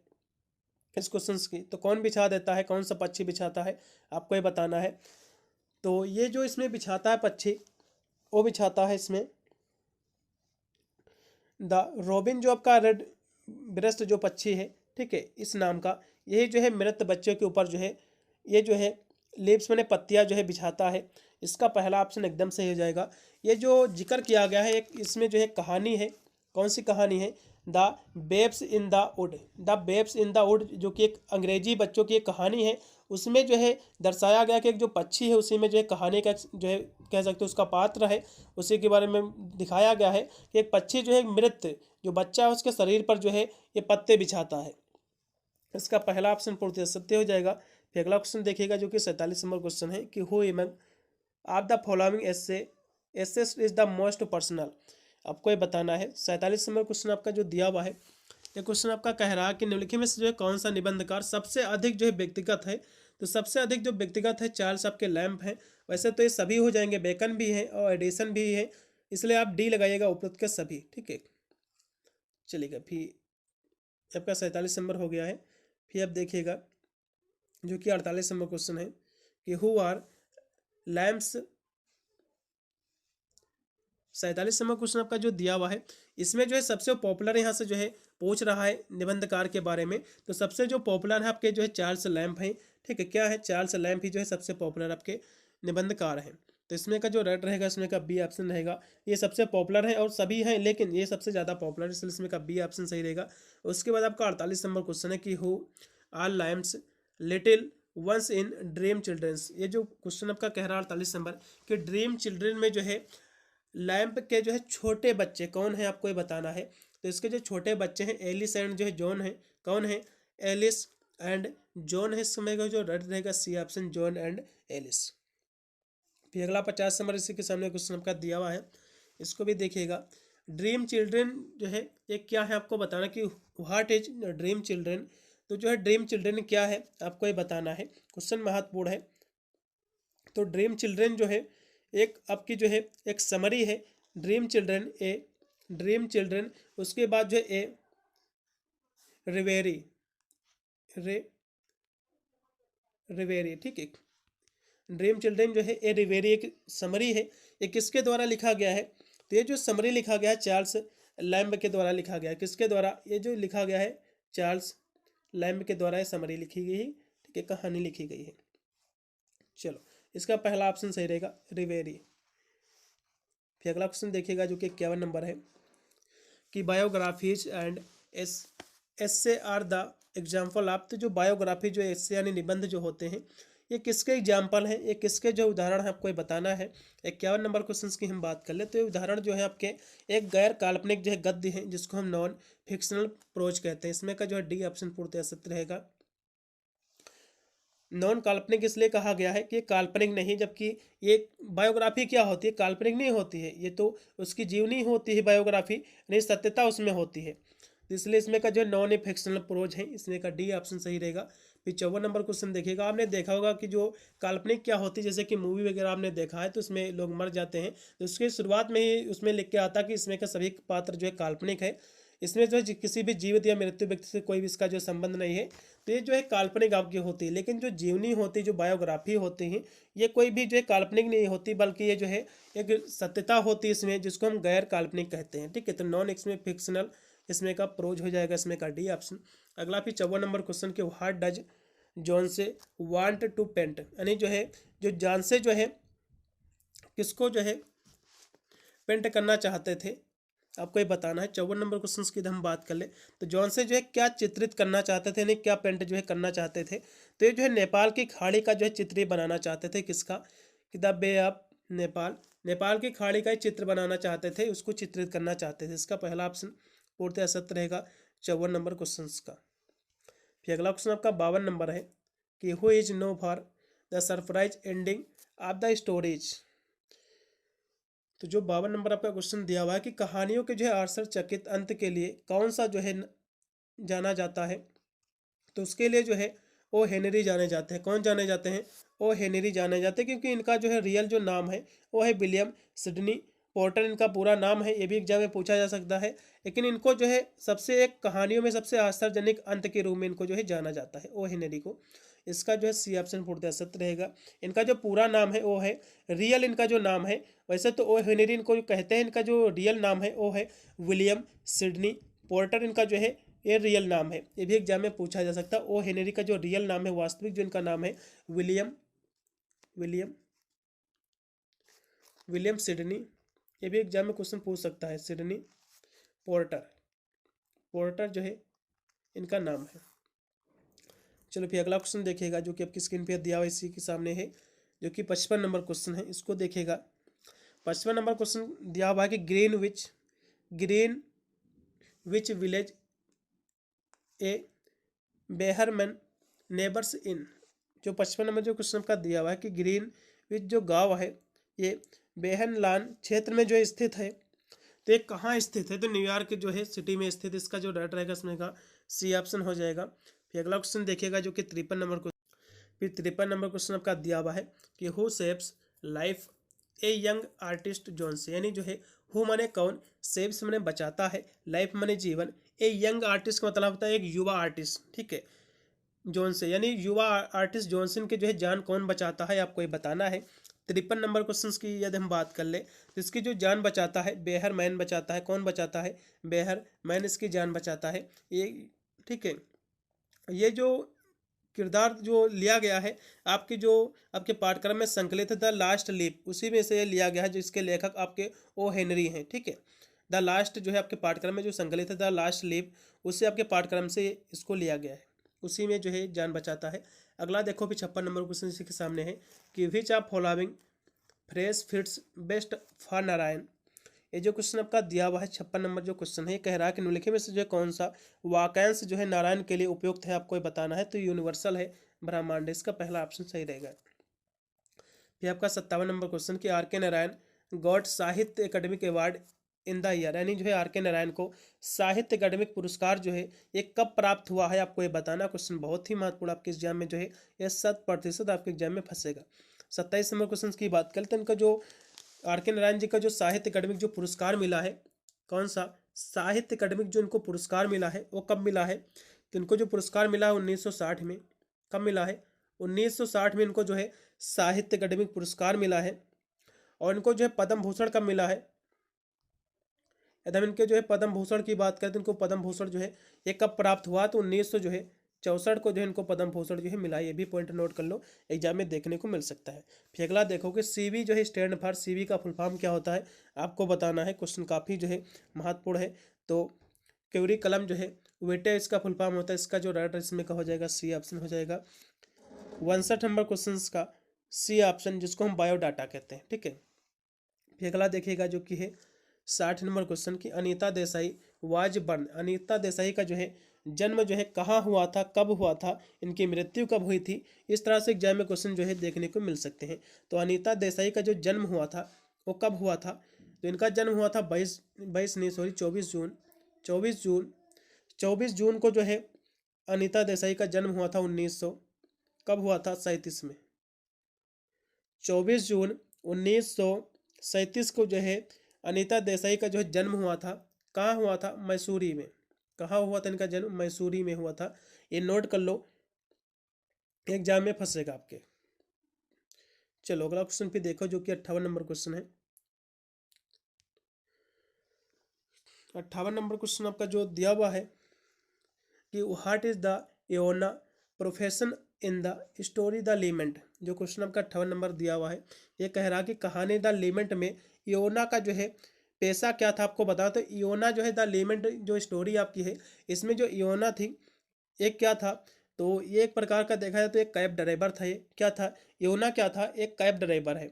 इस क्वेश्चन की, तो कौन बिछा देता है, कौन सा पक्षी बिछाता है, आपको ये बताना है। तो ये जो इसमें बिछाता है पक्षी, वो बिछाता है इसमें द रॉबिन, जो आपका रेड ब्रेस्ट जो पक्षी है, ठीक है, इस नाम का, यही जो है मृत बच्चों के ऊपर जो है ये जो है लीव्स मैंने पत्तियां जो है बिछाता है। इसका पहला ऑप्शन एकदम सही हो जाएगा। ये जो जिक्र किया गया है एक इसमें जो है कहानी है, कौन सी कहानी है? The babes in the wood, the babes in the wood, जो कि एक अंग्रेजी बच्चों की एक कहानी है। उसमें जो है दर्शाया गया कि एक जो पक्षी है उसी में जो है कहानी का जो है कह सकते हो उसका पात्र है, उसी के बारे में दिखाया गया है कि एक पक्षी जो है मृत जो बच्चा है उसके शरीर पर जो है ये पत्ते बिछाता है। इसका पहला ऑप्शन पूर्णतः सत्य हो जाएगा। फिर अगला क्वेश्चन देखिएगा जो कि 47 नंबर क्वेश्चन है कि who among of the following essay is the most personal, आपको ये बताना है। 47 नंबर क्वेश्चन आपका जो दिया हुआ है, ये क्वेश्चन आपका कह रहा है कि निम्नलिखित में से जो है कौन सा निबंधकार सबसे अधिक जो है व्यक्तिगत है। तो सबसे अधिक जो व्यक्तिगत है चार्ल्स आपके लैम्प हैं। वैसे तो ये सभी हो जाएंगे, बेकन भी है और एडिसन भी है, इसलिए आप डी लगाइएगा उपरोक्त के सभी। ठीक है, चलिएगा फिर आपका 47 नंबर हो गया है। फिर आप देखिएगा जो कि 48 नंबर क्वेश्चन है कि who are Lamb's. 47 number question आपका जो दिया हुआ है इसमें जो है सबसे पॉपुलर यहाँ से जो है पूछ रहा है निबंधकार के बारे में। तो सबसे जो पॉपुलर है आपके जो है चार्ल्स लैम्प हैं। ठीक है, क्या है, चार्ल्स लैम्प ही जो है सबसे पॉपुलर आपके निबंधकार हैं। तो इसमें का जो राइट रहेगा इसमें का बी ऑप्शन रहेगा। ये सबसे पॉपुलर है और सभी हैं लेकिन ये सबसे ज़्यादा पॉपुलर है, इसलिए इसमें का बी ऑप्शन सही रहेगा। उसके बाद आपका 48 नंबर क्वेश्चन है कि who are Lamb's little ones in dream childrens. ये जो क्वेश्चन आपका कह रहा है 48 नंबर कि ड्रीम चिल्ड्रन में जो है लैम्प के जो है छोटे बच्चे कौन है आपको ये बताना है। तो इसके जो छोटे बच्चे हैं एलिस एंड जो है जॉन है। कौन है, एलिस एंड जॉन है। इस समय का जो राइट रहेगा C option, John and Alice. फिर अगला 50 नंबर इसी के सामने क्वेश्चन आपका दिया हुआ है, इसको भी देखिएगा। ड्रीम चिल्ड्रन जो है ये क्या है आपको बताना कि व्हाट इज ड्रीम चिल्ड्रन। तो जो है ड्रीम चिल्ड्रन क्या है आपको ये बताना है, क्वेश्चन महत्वपूर्ण है। तो ड्रीम चिल्ड्रन जो है एक आपकी जो है एक समरी है। Dream children A, dream children, उसके बाद जो है ए रिवेरी, रे रिवेरी। ठीक है, ड्रीम चिल्ड्रन जो है ए रिवेरी एक समरी है। ये किसके द्वारा लिखा गया है, तो ये जो समरी लिखा गया है चार्ल्स लैम्ब के द्वारा लिखा गया है। किसके द्वारा, ये जो लिखा गया है चार्ल्स लैम्ब के द्वारा ये समरी लिखी गई है। ठीक है, कहानी लिखी गई है। चलो इसका पहला ऑप्शन सही रहेगा, रिवेरी। फिर अगला क्वेश्चन देखिएगा जो कि 51 नंबर है कि biographies and essay are the example of. तो जो बायोग्राफी जो एस्से यानी निबंध जो होते हैं ये किसके एग्जाम्पल हैं, ये किसके जो उदाहरण है आपको ये बताना है। 51 नंबर क्वेश्चन की हम बात कर ले तो ये उदाहरण जो है आपके एक गैर काल्पनिक जो है गद्य है जिसको हम नॉन फिक्शनल प्रोज कहते हैं। इसमें का जो है डी ऑप्शन पूर्णतः सत्य रहेगा। नॉन काल्पनिक इसलिए कहा गया है कि काल्पनिक नहीं, जबकि ये बायोग्राफी क्या होती है, काल्पनिक नहीं होती है, ये तो उसकी जीवनी होती है बायोग्राफी, नहीं सत्यता उसमें होती है। तो इसलिए इसमें का जो नॉन फिक्शनल प्रोज है इसमें का डी ऑप्शन सही रहेगा। फिर 54 नंबर क्वेश्चन देखिएगा। आपने देखा होगा कि जो काल्पनिक क्या होती है, जैसे कि मूवी वगैरह आपने देखा है तो उसमें लोग मर जाते हैं तो उसके शुरुआत में ही उसमें लिख के आता कि इसमें का सभी पात्र जो है काल्पनिक है। इसमें जो है किसी भी जीवित या मृत्यु व्यक्ति से कोई भी इसका जो संबंध नहीं है। तो ये जो है काल्पनिक आपकी होती है, लेकिन जो जीवनी होती है, जो बायोग्राफी होती है, ये कोई भी जो है काल्पनिक नहीं होती, बल्कि ये जो है एक सत्यता होती है इसमें, जिसको हम गैर काल्पनिक कहते हैं। ठीक है, तो नॉन इसमें फिक्शनल इसमें का प्रोज हो जाएगा, इसमें का डी ऑप्शन। अगला फिर 54 नंबर क्वेश्चन के व्हाट डज जॉन से वांट टू पेंट, यानी जो है जो जॉन से जो है किसको जो है पेंट करना चाहते थे आपको ये बताना है। 54 नंबर क्वेश्चन की हम बात कर ले तो जॉन से जो है क्या चित्रित करना चाहते थे, नहीं क्या पेंट जो है करना चाहते थे। तो ये जो है नेपाल की खाड़ी का जो है चित्र बनाना चाहते थे। किसका, कि the bay of Nepal, Nepal की खाड़ी का ही चित्र बनाना चाहते थे, उसको चित्रित करना चाहते थे। इसका पहला ऑप्शन पूर्णतः सत्य रहेगा 54 नंबर क्वेश्चन का। फिर अगला क्वेश्चन आपका 52 नंबर है कि who is known for the surprise ending of the stories. तो जो 52 नंबर आपका क्वेश्चन दिया हुआ है कि कहानियों के जो है आश्चर्यचकित अंत के लिए कौन सा जो है जाना जाता है। तो उसके लिए जो है ओ हेनरी जाने जाते हैं। कौन जाने जाते हैं, ओ हेनरी जाने जाते हैं, क्योंकि इनका जो है रियल जो नाम है वो है विलियम सिडनी पोर्टर, इनका पूरा नाम है। ये भी एग्जाम में पूछा जा सकता है, लेकिन इनको जो है सबसे एक कहानियों में सबसे आश्चर्यजनक अंत के रूप में इनको जो है जाना जाता है, ओ हेनरी को। इसका जो है सी ऑप्शन पूर्णतः सत्य रहेगा। इनका जो पूरा नाम है वो है, रियल इनका जो नाम है, वैसे तो ओ हेनरी इनको जो कहते हैं, इनका जो रियल नाम है वो है विलियम सिडनी पोर्टर, इनका जो है ये रियल नाम है। ये भी एग्जाम में पूछा जा सकता है। ओ हेनरी का जो रियल नाम है, वास्तविक जो इनका नाम है विलियम विलियम विलियम सिडनी। ये भी एग्जाम में क्वेश्चन पूछ सकता है। सिडनी पोर्टर, पोर्टर जो है इनका नाम है। चलो फिर अगला क्वेश्चन देखिएगा जो कि आपकी स्क्रीन पे दिया हुआ इसी के सामने है, जो कि 55 नंबर क्वेश्चन है। इसको देखिएगा। 55 नंबर क्वेश्चन दिया हुआ है कि green which village A Behrman neighbours in. जो 55 नंबर जो क्वेश्चन का दिया हुआ है कि ग्रीन विच जो गांव है ये बेहनलान क्षेत्र में जो स्थित है। तो ये कहाँ स्थित है, तो न्यूयॉर्क जो है सिटी में स्थित। इसका जो डाटा रहेगा इसमें का सी ऑप्शन हो जाएगा। फिर अगला क्वेश्चन देखिएगा जो कि 53 नंबर फिर 53 नंबर क्वेश्चन आपका दिया हुआ है कि who saves life a young artist Jones, यानी जो है हु माने कौन, सेव्स माने बचाता है, लाइफ माने जीवन, ए यंग आर्टिस्ट का मतलब होता है एक युवा आर्टिस्ट, ठीक है, जॉनसन यानी युवा आर्टिस्ट जॉनसन के जो है जान कौन बचाता है आपको ये बताना है। 53 नंबर क्वेश्चन की यदि हम बात कर ले तो इसकी जो जान बचाता है बेहर मैन बचाता है, कौन बचाता है, बेहर मैन इसकी जान बचाता है ये, ठीक है। ये जो किरदार जो लिया गया है आपकी जो आपके पाठ्यक्रम में संकलित है द लास्ट लीप, उसी में से लिया गया है, जो इसके लेखक आपके ओ हेनरी हैं, ठीक है। द लास्ट जो है आपके पाठ्यक्रम में जो संकलित है द लास्ट लीप, उससे आपके पाठ्यक्रम से इसको लिया गया है, उसी में जो है जान बचाता है। अगला देखो भी 56 नंबर क्वेश्चन इसी के सामने है कि which of following phrase fits best for Narayan. ये जो क्वेश्चन आपका दिया हुआ है 56 नंबर जो क्वेश्चन है, ये कह रहा है कि निम्नलिखित में से जो है कौन सा वाक्यांश जो है नारायण के लिए उपयुक्त है, आपको ये बताना है। तो यूनिवर्सल है ब्रह्मांड, इसका पहला ऑप्शन सही रहेगा। फिर आपका 57 नंबर क्वेश्चन कि आर के नारायण गॉट साहित्य academic award in the year, यानी जो है आर के नारायण को साहित्य अकेडमिक पुरस्कार जो है ये कब प्राप्त हुआ है, आपको ये बताना। क्वेश्चन बहुत ही महत्वपूर्ण, आपके एग्जाम में जो है यह 100% आपके एग्जाम में फंसेगा। 27 नंबर क्वेश्चन की बात करते हैं, इनका जो आर के नारायण जी का जो साहित्य अकेडमिक जो पुरस्कार मिला है, कौन सा साहित्य अकेडमिक जो इनको पुरस्कार मिला है वो कब मिला है, तो इनको जो पुरस्कार मिला है 1960 में। कब मिला है, 1960 में इनको जो है साहित्य अकेडमिक पुरस्कार मिला है। और इनको जो है पद्म भूषण कब मिला है, यदि हम इनके जो है पद्म भूषण की बात करें तो इनको पद्म भूषण जो है ये कब प्राप्त हुआ, तो 1964 को जो है इनको पद्म भूषण जो है मिला है। ये भी पॉइंट नोट कर लो, एग्जाम में देखने को मिल सकता है। फिर अगला देखो कि सीवी जो है स्टैंड फॉर, सीवी का फुल फॉर्म क्या होता है आपको बताना है। क्वेश्चन काफ़ी जो है महत्वपूर्ण है। तो क्यूरी कलम जो है वेटे इसका फुल फॉर्म होता है, इसका जो राइट इसमें का हो जाएगा सी ऑप्शन हो जाएगा। 59 नंबर क्वेश्चन का सी ऑप्शन, जिसको हम बायोडाटा कहते हैं, ठीक है। फिर अगला देखिएगा जो कि है 60 नंबर क्वेश्चन की अनीता देसाई वाज बर्न, अनीता देसाई का जो है जन्म जो है कहाँ हुआ था, कब हुआ था, इनकी मृत्यु कब हुई थी, इस तरह से एग्जाम में क्वेश्चन जो है देखने को मिल सकते हैं। तो अनीता देसाई का जो जन्म हुआ था वो कब हुआ था, तो इनका जन्म हुआ था 24 जून को जो है अनीता देसाई का जन्म हुआ था 1900 कब हुआ था 37 में। 24 जून 1937 को जो है अनीता देसाई का जो है जन्म हुआ था, कहाँ हुआ था, मैसूरी में। कहाँ हुआ था इनका जन्म, मैसूरी में हुआ था। ये नोट कर लो, एग्जाम में फंसेगा आपके। चलो अगला क्वेश्चन भी देखो जो कि 58 नंबर क्वेश्चन है। 58 नंबर क्वेश्चन आपका जो दिया हुआ है कि what is the Iona profession in the story the lament. जो क्वेश्चन आपका 58 नंबर दिया हुआ है, ये कह रहा कि कहानी द लीमेंट में योना का जो है पेशा क्या था, आपको बता। तो योना जो है द लीमेंट जो स्टोरी आपकी है, इसमें जो योना थी एक क्या था, तो ये एक प्रकार का देखा जाए तो एक कैब ड्राइवर था। ये क्या था, योना क्या था, एक कैब ड्राइवर है।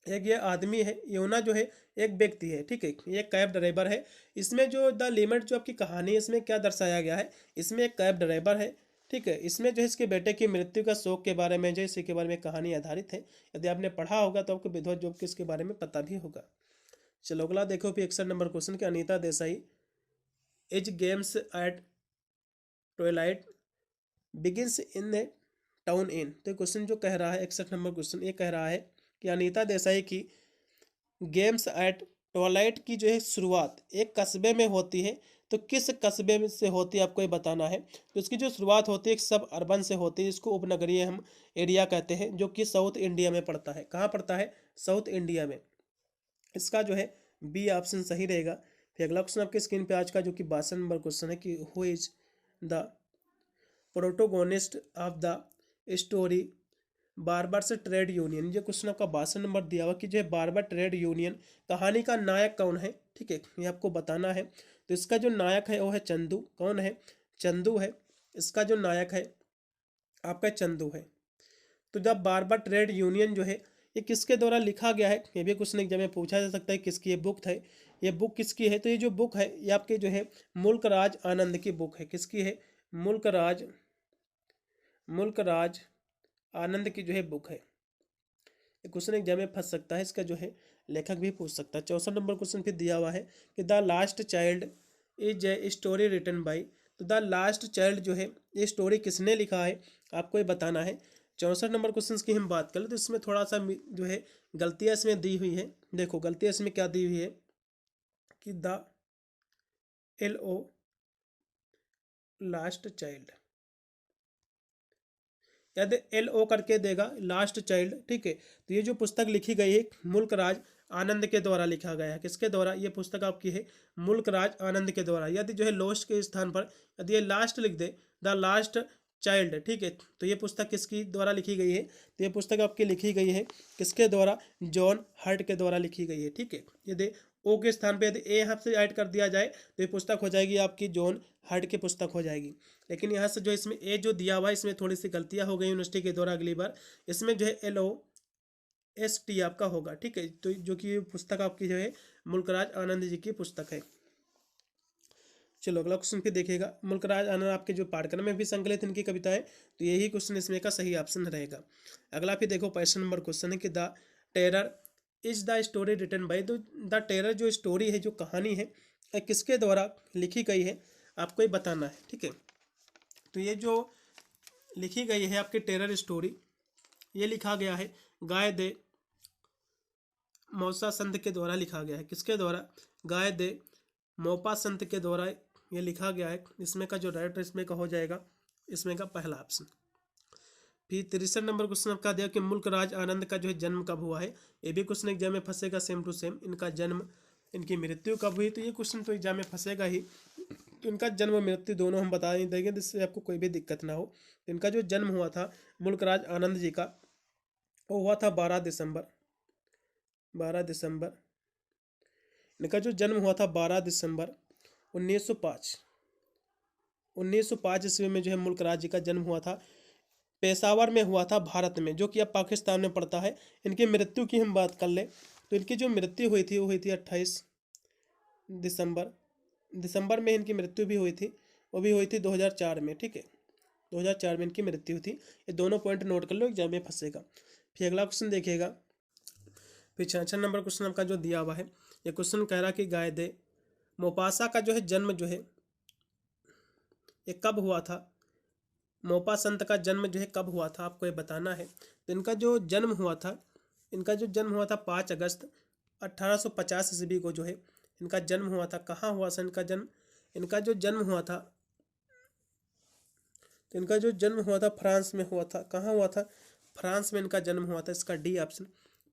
एक ये आदमी है, योना जो है एक व्यक्ति है, ठीक है, ये कैब ड्राइवर है। इसमें जो द लिमिट जो आपकी कहानी है इसमें क्या दर्शाया गया है, इसमें एक कैब ड्राइवर है, ठीक है। इसमें जो है इसके बेटे की मृत्यु का शोक के बारे में जो इसी के बारे में कहानी आधारित है। यदि आपने पढ़ा होगा तो आपको विधवा जॉब के इसके बारे में पता भी होगा। चलो अगला देखो फिर 61 नंबर क्वेश्चन कि Anita Desai as games at twilight begins in a town in. तो क्वेश्चन जो कह रहा है 61 नंबर क्वेश्चन ये कह रहा है कि अनीता देसाई की गेम्स एट ट्वाइलाइट की जो है शुरुआत एक कस्बे में होती है, तो किस कस्बे में से होती है आपको ये बताना है। तो इसकी जो शुरुआत होती है एक सब अर्बन से होती है, इसको उपनगरीय हम एरिया कहते हैं, जो कि साउथ इंडिया में पड़ता है। कहाँ पड़ता है, साउथ इंडिया में। इसका जो है बी ऑप्शन सही रहेगा। फिर अगला क्वेश्चन आपके स्क्रीन पे आज का जो कि 62 नंबर क्वेश्चन है कि who is the protagonist of the story barbers trade union. ये क्वेश्चन आपका 62 नंबर दिया हुआ कि जो है बार्बर ट्रेड यूनियन कहानी का नायक कौन है, ठीक है, ये आपको बताना है। तो इसका जो नायक है वो है चंदू। कौन है, चंदू है। इसका जो नायक है आपका चंदू है। तो जब बार्बर ट्रेड यूनियन जो है ये किसके द्वारा लिखा गया है, ये भी क्वेश्चन एग्जाम में पूछा जा सकता है किसकी ये बुक है, ये बुक किसकी है। तो ये जो बुक है ये आपके जो है मुल्क राज आनंद की बुक है। किसकी है, मुल्क राज आनंद की जो है बुक है। क्वेश्चन एग्जाम में फंस सकता है, इसका जो है लेखक भी पूछ सकता है। 64 नंबर क्वेश्चन फिर दिया हुआ है कि the last child is a story written by. तो द लास्ट चाइल्ड जो है ये स्टोरी किसने लिखा है आपको ये बताना है। 64 नंबर क्वेश्चन की हम बात करें तो इसमें थोड़ा सा जो है गलतियाँ इसमें दी हुई है। देखो गलतियाँ इसमें क्या दी हुई है कि द LO लास्ट चाइल्ड, यदि LO करके देगा लास्ट चाइल्ड, ठीक है। तो ये जो पुस्तक लिखी गई है मुल्क राज आनंद के द्वारा लिखा गया है। किसके द्वारा? ये पुस्तक आपकी है मुल्क राज आनंद के द्वारा। यदि जो है लोस्ट के स्थान पर यदि ये लास्ट लिख दे, द लास्ट चाइल्ड, ठीक है, तो ये पुस्तक किसकी द्वारा लिखी गई है? तो ये पुस्तक आपकी लिखी गई है किसके द्वारा? जॉन हर्ट के द्वारा लिखी गई है, ठीक है। यदि ओ के स्थान पे यदि ए यहाँ से ऐड कर दिया जाए तो ये पुस्तक हो जाएगी आपकी जॉन हर्ट की पुस्तक हो जाएगी। लेकिन यहाँ से जो इसमें ए जो दिया हुआ है इसमें थोड़ी सी गलतियाँ हो गई यूनिवर्सिटी के द्वारा। अगली बार इसमें जो है LOST आपका होगा, ठीक है। तो जो कि पुस्तक आपकी जो है मुल्कराज आनंद जी की पुस्तक है। चलो अगला क्वेश्चन फिर देखिएगा। मुल्कराज आनंद आपके जो पाठ्यक्रम में भी संकलित इनकी कविता है, तो यही क्वेश्चन इसमें का सही ऑप्शन रहेगा। अगला फिर देखो 65 नंबर क्वेश्चन है कि the terror is the story written by. तो द टेरर जो स्टोरी है, जो कहानी है, किसके द्वारा लिखी गई है आपको ये बताना है, ठीक है। तो ये जो लिखी गई है आपकी टेरर स्टोरी, ये लिखा गया है गाय दे मौसा संत के द्वारा लिखा गया है। किसके द्वारा? गाय दे मोपा संत के द्वारा ये लिखा गया है। इसमें का जो राइट इसमें का हो जाएगा इसमें का पहला ऑप्शन। फिर 63 नंबर क्वेश्चन आपका दिया कि मुल्क राज आनंद का जो है जन्म कब हुआ है। ये भी क्वेश्चन एग्जाम में फंसेगा सेम टू सेम। इनका जन्म, इनकी मृत्यु कब हुई, तो ये क्वेश्चन तो एग्जाम में फंसेगा ही। तो इनका जन्म मृत्यु दोनों हम बता ही देंगे जिससे आपको कोई भी दिक्कत ना हो। इनका जो जन्म हुआ था मुल्क राज आनंद जी का, वो हुआ था 12 दिसंबर। इनका जो जन्म हुआ था 12 दिसंबर 1905। 1905 ईस्वी में जो है मुल्क राज जी का जन्म हुआ था। पेशावर में हुआ था, भारत में, जो कि अब पाकिस्तान में पड़ता है। इनकी मृत्यु की हम बात कर ले तो इनकी जो मृत्यु हुई थी वो हुई थी 28 दिसंबर में इनकी मृत्यु भी हुई थी। वो भी हुई थी 2004 में, ठीक है। 2004 में इनकी मृत्यु थी। ये दोनों पॉइंट नोट कर लो, एग्जाम में फंसेगा। फिर अगला क्वेश्चन देखिएगा। फिर 66 नंबर क्वेश्चन आपका जो दिया हुआ है, ये क्वेश्चन कह रहा कि गाय दे मोपासा का जो है जन्म जो है ये कब हुआ था। मोपा संत का जन्म जो है कब हुआ था आपको ये बताना है। तो इनका जो जन्म हुआ था 5 अगस्त 1850 ईस्वी को जो है इनका जन्म हुआ था। कहाँ हुआ था इनका जन्म? इनका जो जन्म हुआ था, तो इनका जो जन्म हुआ था फ्रांस में हुआ था। कहाँ हुआ था? फ्रांस में इनका जन्म हुआ था। इसका डी ऑप्शन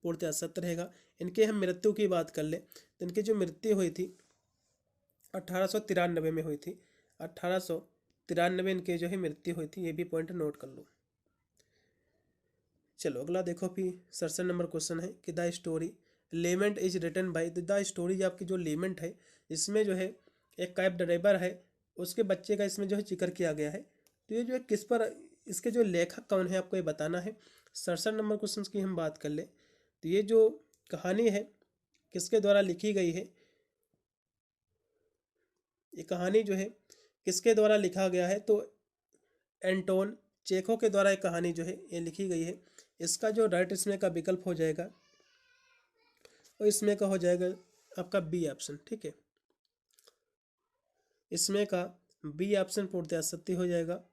पूर्णतः सत्य रहेगा। इनके हम मृत्यु की बात कर ले तो इनकी जो मृत्यु हुई थी 1893 में हुई थी। 1893 इनके जो है मृत्यु हुई थी। ये भी पॉइंट नोट कर लो। चलो अगला देखो। फिर 67 नंबर क्वेश्चन है कि the story lament is written by. The story आपकी जो लेमेंट है, इसमें जो है एक कैब ड्राइवर है, उसके बच्चे का इसमें जो है जिक्र किया गया है। तो ये जो है किस पर, इसके जो लेखक कौन है आपको ये बताना है। 67 नंबर क्वेश्चन की हम बात कर ले तो ये जो कहानी है किसके द्वारा लिखी गई है, ये कहानी जो है किसके द्वारा लिखा गया है। तो एंटोन चेखो के द्वारा एक कहानी जो है ये लिखी गई है। इसका जो राइट इसमें का विकल्प हो जाएगा और इसमें का हो जाएगा आपका बी ऑप्शन, ठीक है। इसमें का बी ऑप्शन पूर्णतः सत्य हो जाएगा।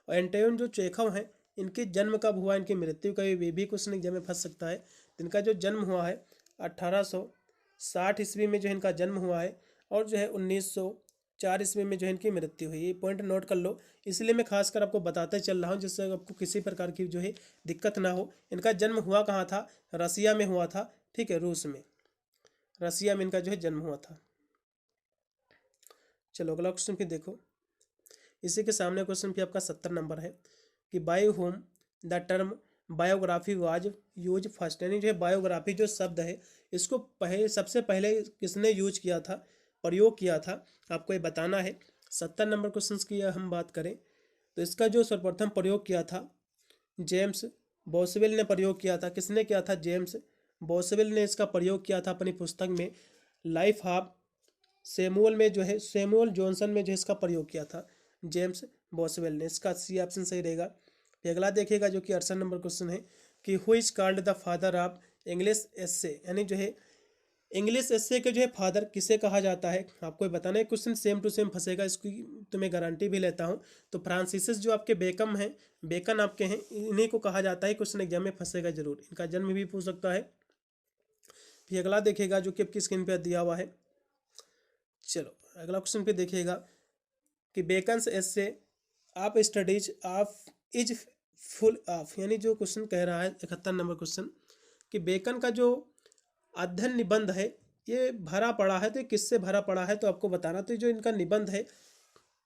और एंटोन जो चेखव है, इनके जन्म कब हुआ, इनकी मृत्यु का ये भी क्वेश्चन एग्जाम में फंस सकता है। इनका जो जन्म हुआ है 1860 ईस्वी में जो इनका जन्म हुआ है और जो है 1904 ईस्वी में जो है इनकी मृत्यु हुई। ये पॉइंट नोट कर लो, इसलिए मैं खासकर आपको बताते चल रहा हूँ जिससे आपको किसी प्रकार की जो है दिक्कत ना हो। इनका जन्म हुआ कहाँ था? रसिया में हुआ था, ठीक है, रूस में, रसिया में इनका जो है जन्म हुआ था। चलो अगला क्वेश्चन फिर देखो। इसी के सामने क्वेश्चन फिर आपका 70 नंबर है कि by whom the term biography was used first. यानी जो है बायोग्राफी जो शब्द है इसको सबसे पहले किसने यूज किया था, प्रयोग किया था, आपको ये बताना है। 70 नंबर क्वेश्चन की हम बात करें तो इसका जो सर्वप्रथम प्रयोग किया था जेम्स बॉसवेल ने प्रयोग किया था। किसने किया था? जेम्स बॉसवेल ने इसका प्रयोग किया था अपनी पुस्तक में लाइफ ऑफ सैमुअल में जो है, सैमुअल जॉनसन में जो इसका प्रयोग किया था जेम्स बॉसवेल ने। इसका सी ऑप्शन सही रहेगा। फिर अगला देखिएगा जो कि 68 नंबर क्वेश्चन है कि who is called the father of English essay. यानी जो है इंग्लिश एस्से के जो है फादर किसे कहा जाता है, आपको बताना है। क्वेश्चन सेम टू सेम फंसेगा, इसकी तो मैं गारंटी भी लेता हूँ। तो फ्रांसिस जो आपके बेकन हैं, बेकन आपके हैं, इन्हीं को कहा जाता है। क्वेश्चन एग्जाम में फंसेगा जरूर, इनका जन्म भी पूछ सकता है। फिर अगला देखेगा जो कि आपकी स्क्रीन पर दिया हुआ है। चलो अगला क्वेश्चन पे देखिएगा कि बेकन्स एस्से आप studies of is full of, यानी जो क्वेश्चन कह रहा है 71 नंबर क्वेश्चन कि बेकन का जो अध्ययन निबंध है ये भरा पड़ा है, तो ये किससे भरा पड़ा है, तो आपको बताना। तो जो इनका निबंध है,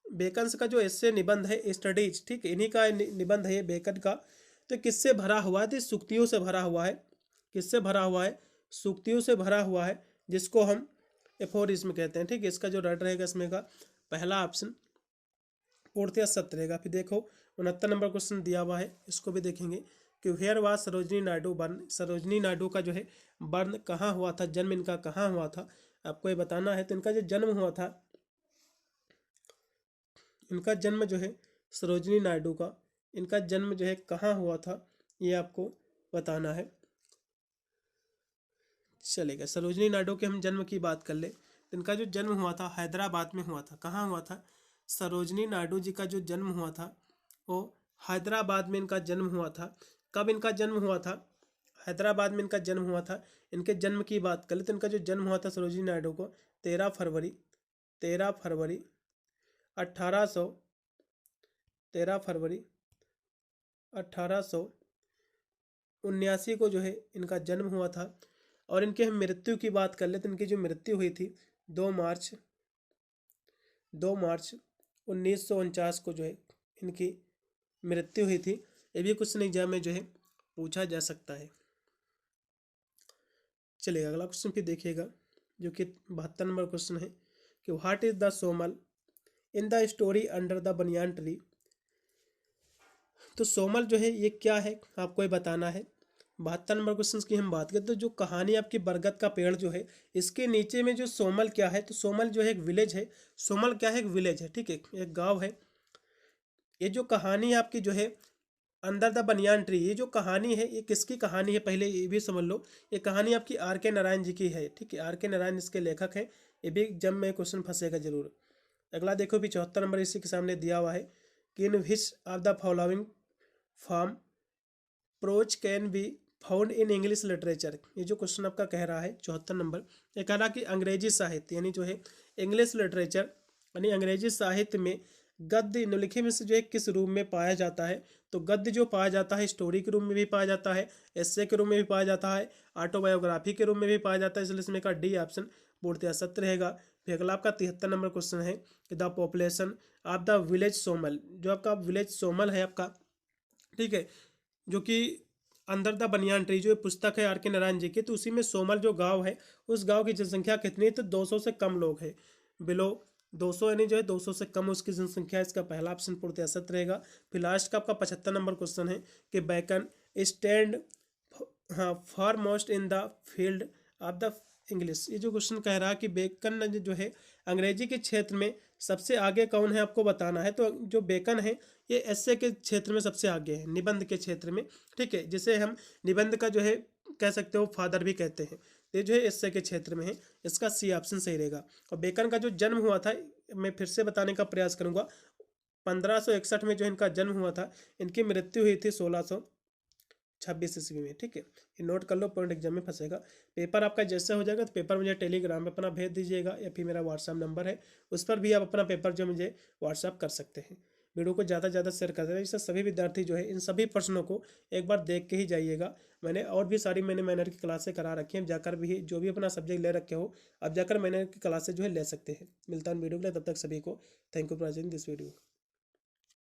बेकन्स का जो एस्से निबंध है स्टडीज, ठीक है, इन्हीं का निबंध है बेकन का। तो किससे भरा हुआ है, तो सूक्तियों से भरा हुआ है। किससे भरा हुआ है, सूक्तियों से भरा हुआ है, जिसको हम एफोरिज्म कहते हैं। ठीक है, इसका जो राइट रहेगा इसमें का पहला ऑप्शन पूर्णतः सत्य रहेगा। फिर देखो 69 नंबर क्वेश्चन दिया हुआ है, इसको भी देखेंगे कि where was Sarojini Naidu born, Sarojini Naidu का जो है बर्न कहाँ हुआ था, जन्म इनका कहाँ हुआ था, आपको ये बताना है। तो इनका जो जन्म हुआ था, इनका जन्म जो है सरोजनी नायडू का, इनका जन्म जो है कहाँ हुआ था, ये आपको बताना है। चलेगा, सरोजनी नायडू के हम जन्म की बात कर ले। इनका जो जन्म हुआ था हैदराबाद में हुआ था। कहाँ हुआ था, सरोजनी नायडू जी का जो जन्म हुआ था वो हैदराबाद में इनका जन्म हुआ था। कब इनका जन्म हुआ था, हैदराबाद में इनका जन्म हुआ था। इनके जन्म की बात कर ले तो इनका जो जन्म हुआ था सरोजनी नायडू को 13 फरवरी 1800 13 फरवरी 1879 को जो है इनका जन्म हुआ था। और इनके हम मृत्यु की बात कर ले तो इनकी जो मृत्यु हुई थी 2 मार्च 1949 को जो है इनकी मृत्यु हुई थी। ये भी क्वेश्चन एग्जाम में जो है पूछा जा सकता है। चलिए अगला क्वेश्चन फिर देखिएगा जो कि 72 नंबर क्वेश्चन है कि what is the Samuel in the story under the banyan tree. तो सोमल जो है ये क्या है, आपको ये बताना है। 72 नंबर क्वेश्चन की हम बात करें तो जो कहानी आपकी बरगद का पेड़ जो है, इसके नीचे में जो सोमल क्या है, तो सोमल जो है एक विलेज है। सोमल क्या है, एक विलेज है, ठीक है, एक गांव है। ये जो कहानी आपकी जो है अंडर द बनियान ट्री, ये जो कहानी है ये किसकी कहानी है, पहले ये भी समझ लो। ये कहानी आपकी आर के नारायण जी की है, ठीक है, आर के नारायण इसके लेखक हैं। ये भी एग्जाम में क्वेश्चन फंसेगा जरूर। अगला देखो भी 74 नंबर इसी के सामने दिया हुआ है कि in which of the following form prose can be found in English literature. ये जो क्वेश्चन आपका कह रहा है 74 नंबर, ये कह रहा कि अंग्रेजी साहित्य यानी जो है इंग्लिश लिटरेचर यानी अंग्रेजी साहित्य में गद्य निम्नलिखित में से जो है किस रूप में पाया जाता है। तो गद्य जो पाया जाता है स्टोरी के रूप में भी पाया जाता है, एस्से के रूप में भी पाया जाता है, ऑटोबायोग्राफी के रूप में भी पाया जाता है। इसलिए इसमें का डी ऑप्शन पूर्णतः सत्य रहेगा। फिर अगला आपका 73 नंबर क्वेश्चन है कि the population of the village Samuel, जो आपका विलेज सोमल है आपका, ठीक है, जो कि अंडर द बनियान ट्री जो पुस्तक है आर के नारायण जी की, तो उसी में सोमल जो गांव है उस गांव की जनसंख्या कितनी है, तो 200 से कम लोग हैं, बिलो 200 यानी जो है 200 से कम उसकी जनसंख्या। इसका पहला ऑप्शन पूर्णतः सत्य रहेगा। फिर लास्ट का आपका 75 नंबर क्वेश्चन है कि बैकन स्टैंड हाँ for most in the field of the English. ये जो क्वेश्चन कह रहा है कि बेकन जो है अंग्रेजी के क्षेत्र में सबसे आगे कौन है, आपको बताना है। तो जो बेकन है ये एस्से के क्षेत्र में सबसे आगे है, निबंध के क्षेत्र में, ठीक है, जिसे हम निबंध का जो है कह सकते हो फादर भी कहते हैं। ये जो है एस्से के क्षेत्र में है, इसका सी ऑप्शन सही रहेगा। और बेकन का जो जन्म हुआ था मैं फिर से बताने का प्रयास करूंगा, 1561 में जो इनका जन्म हुआ था, इनकी मृत्यु हुई थी 1626 ईस्वी में, ठीक है, ये नोट कर लो, पॉइंट एग्जाम में फंसेगा। पेपर आपका जैसे हो जाएगा तो पेपर मुझे टेलीग्राम पे अपना भेज दीजिएगा या फिर मेरा व्हाट्सअप नंबर है उस पर भी आप अपना पेपर जो मुझे व्हाट्सअप कर सकते हैं। वीडियो को ज़्यादा से ज़्यादा शेयर कर देना, इससे सभी विद्यार्थी जो है इन सभी प्रश्नों को एक बार देख के ही जाइएगा। मैंने और भी सारी मैनर की क्लासें करा रखी हैं, जाकर भी जो भी अपना सब्जेक्ट ले रखे हो अब जाकर मैनर की क्लासें जो है ले सकते हैं। मिलता हूँ वीडियो के लिए, तब तक सभी को thank you for watching this video.